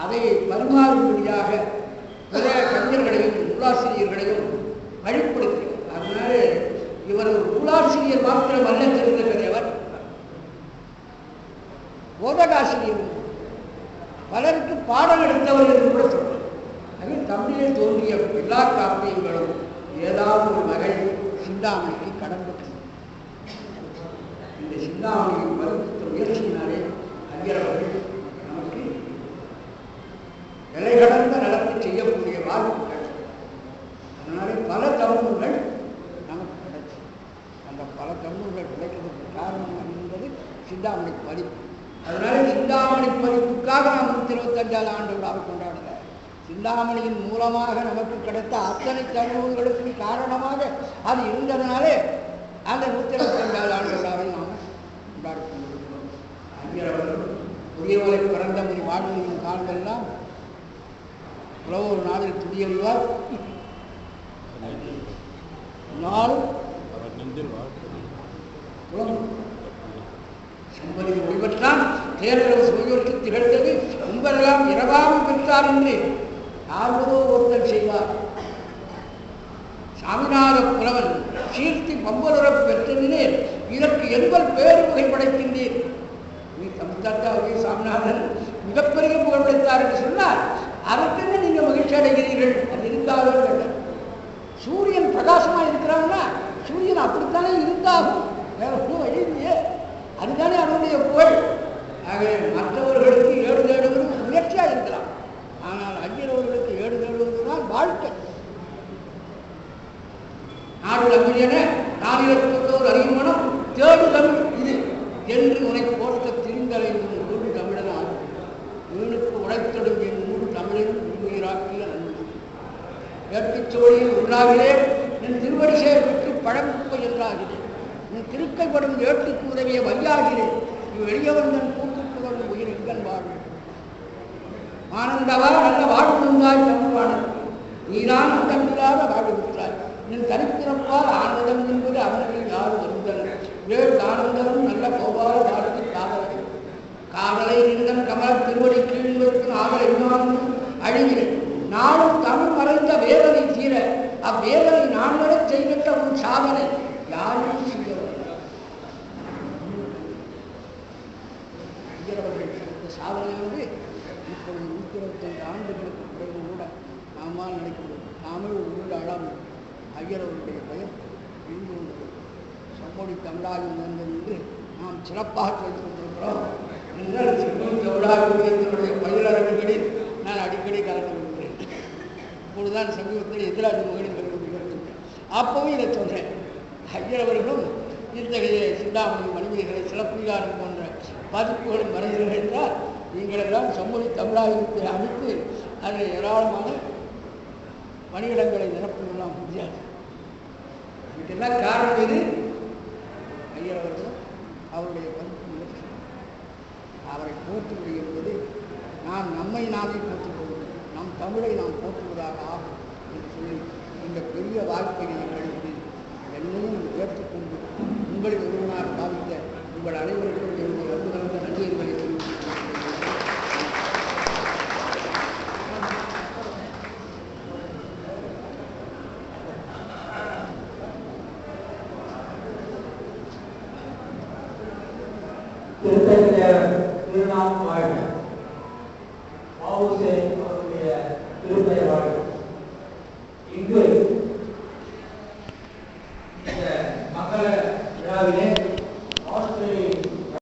அதை பரிமாறும்படியாக பிற கவிஞர்களையும் நூலாசிரியர்களையும் வழிப்படுத்தி, அதனால இவர் ஒரு நூலாசிரியர் மாத்திரம் அல்ல தெரிந்தவர், போதகாசிரியர், பலருக்கு பாடம் எடுத்தவர் என்று கூட சொல்றார். அது தமிழில் தோன்றிய எல்லா காப்பியங்களும் ஏதாவது ஒரு வகை சிந்தாமணிக்கு கடந்து இந்த சிந்தாமணியை மறுத்த முயற்சியினாலே ஐயரவர்கள் நமக்கு நிலை கடந்த நடத்தை செய்யக்கூடிய வாய்ப்புகள். அதனாலே பல தமிழ்கள் நமக்கு கிடைக்கும். அந்த பல தமிழ்கள் கிடைக்கிறதுக்கு காரணம் என்பது சிந்தாமணி பதிப்பு. அதனால சிந்தாமணி பதிப்புக்காக நாம் 125வது ஆண்டு விழாவை கொண்டாடுற சிந்தாமணியின் மூலமாக நமக்கு கிடைத்த அத்தனை தமிழ்களுக்கு காரணமாக அது இருந்ததுனாலே அந்த 125வது ஆண்டு விழாவை நாம் கொண்டாடி கொண்டிருக்கிறோம். ஐயரவர்கள் புதியவரை பிறந்த முறை வாழ்வின் காலமெல்லாம் ஒரு நாளில் துடியறிவார், நாளும் சம்பதி ஒளிபெற்றான் தேர்தல் சுவையோற்று திகழ்ந்தது உங்களெல்லாம் இரவாமல் பெற்றார் என்று யாருவதோ ஒருத்தர் செய்வார். சாமிநாத புலவன் சீர்த்தி பம்பலுறப் பெற்றதிலே இதற்கு எங்கள் பேரு வகை படைக்கின்றீர். நீ தமிழ்த்தாத்தாவே சாமிநாதன் மிகப்பெரிய புகழ் படைத்தார் என்று சொன்னார். அதற்கு நீங்க மகிழ்ச்சி அடைகிறீர்கள். அது இருந்தாலும் சூரியன் பிரகாசமா இருக்கிறாங்கன்னா சூரியன் அப்படித்தானே இருந்தாகும், வேற ஒன்றும் வழி இல்லையே. அதுதானே அவனுடைய புகழ். ஆக மற்றவர்களுக்கு ஏடு தேடுவது முயற்சியா இருக்கலாம், ஆனால் ஐயரவர்களுக்கு ஏடு தேடுவதுதான் வாழ்க்கை. நாடு தமிழென நாளிலத்தோர் அறிவுமனம் தேடு தமிழ் இது என்று உனை போர்த்த திரிந்தலை நூறு தமிழனால் வீணுக்கு உழைத்தடும் என் நூறு தமிழின் உயிராக்கிய நன்மை ஏற்றுச்சோழியில் உள்ளாவிலே என் திருவடி சேர்விற்கு பழங்குப்பை என்றாகிறேன். என் திருக்கைப்படும் ஏட்டுக்கு உதவிய வையாகிறேன். இவ் எளியவந்தன் கூட்டுப்புகழும் உயிர் எங்கன் வாழ்வு ஆனந்தவா நல்ல வாழ்வுந்தாய் தமிழ்வானது நீதான் அந்தமில்லாத வாழ்வுற்றாய். என் தனிப்பிறப்பால் ஆனந்தம் என்பது அவர்கள் யாரும் வருந்தல் வேறு ஆனந்தமும் நல்ல கோபால வாழ்க்கை காதலை காதலை நின்றன் கமல் திருவடி கீழ்வதற்கு ஆதலை நானும் அழுகிறேன். நானும் தமிழ் மறைந்த வேதனை தீர அவ்வேதனை நான் வரை செய்கின்ற ஒரு சாதனை யாரும் செய்யவில்லை. சாதனை வந்து இப்பொழுது 125 ஆண்டுகளுக்கு பிறகு கூட நம்மால் நினைக்க முடியும். தமிழ் உள்ளாடாமல் ஐயரவருடைய பெயர் இன்னும் செம்மொழி தமிழாகும் என்று நாம் சிறப்பாக சொல்லிக் கொண்டிருக்கிறோம். என்றால் செம்மொழி தமிழாகும் என்னுடைய பயிலரங்குகளில் நான் அடிக்கடி கலந்து கொள்கிறேன். இப்பொழுதுதான் சமீபத்தில் எதிராஜி மகளிர் கல்வி வருகின்றேன். அப்பவும் இதை சொன்னேன். ஐயர் அவர்களும் இத்தகைய சிந்தாமணி மணிமேகலை சிலப்பதிகாரம் போன்ற பதிப்புகளும் வரைகிறீர்கள் என்றால் நீங்களெல்லாம் செம்மொழி தமிழாகத்தை அமைத்து அதில் ஏராளமான பணியிடங்களை நிரப்பலாம் முடியாது. இதுக்கெல்லாம் காரணம் இது ஐயர் அவர்களும் அவருடைய பதிப்பு முயற்சி. அவரை போற்றுவது என்பது நாம் நம்மை நாமே போற்றுவது, நம் தமிழை நாம் போற்றுவதாக ஆகும் என்று சொல்லி இந்த பெரிய வாய்ப்பை கழித்து என்னையும் ஏற்றுக்கொண்டு உங்களின் ஒருவனாக பாவித்த உங்கள் அனைவருக்கும் என்னுடைய அன்பு கலந்த நன்றிகளை திருநாள் வாழ்க, அவருடைய திருப்பெயர் வாழ்க. இங்கு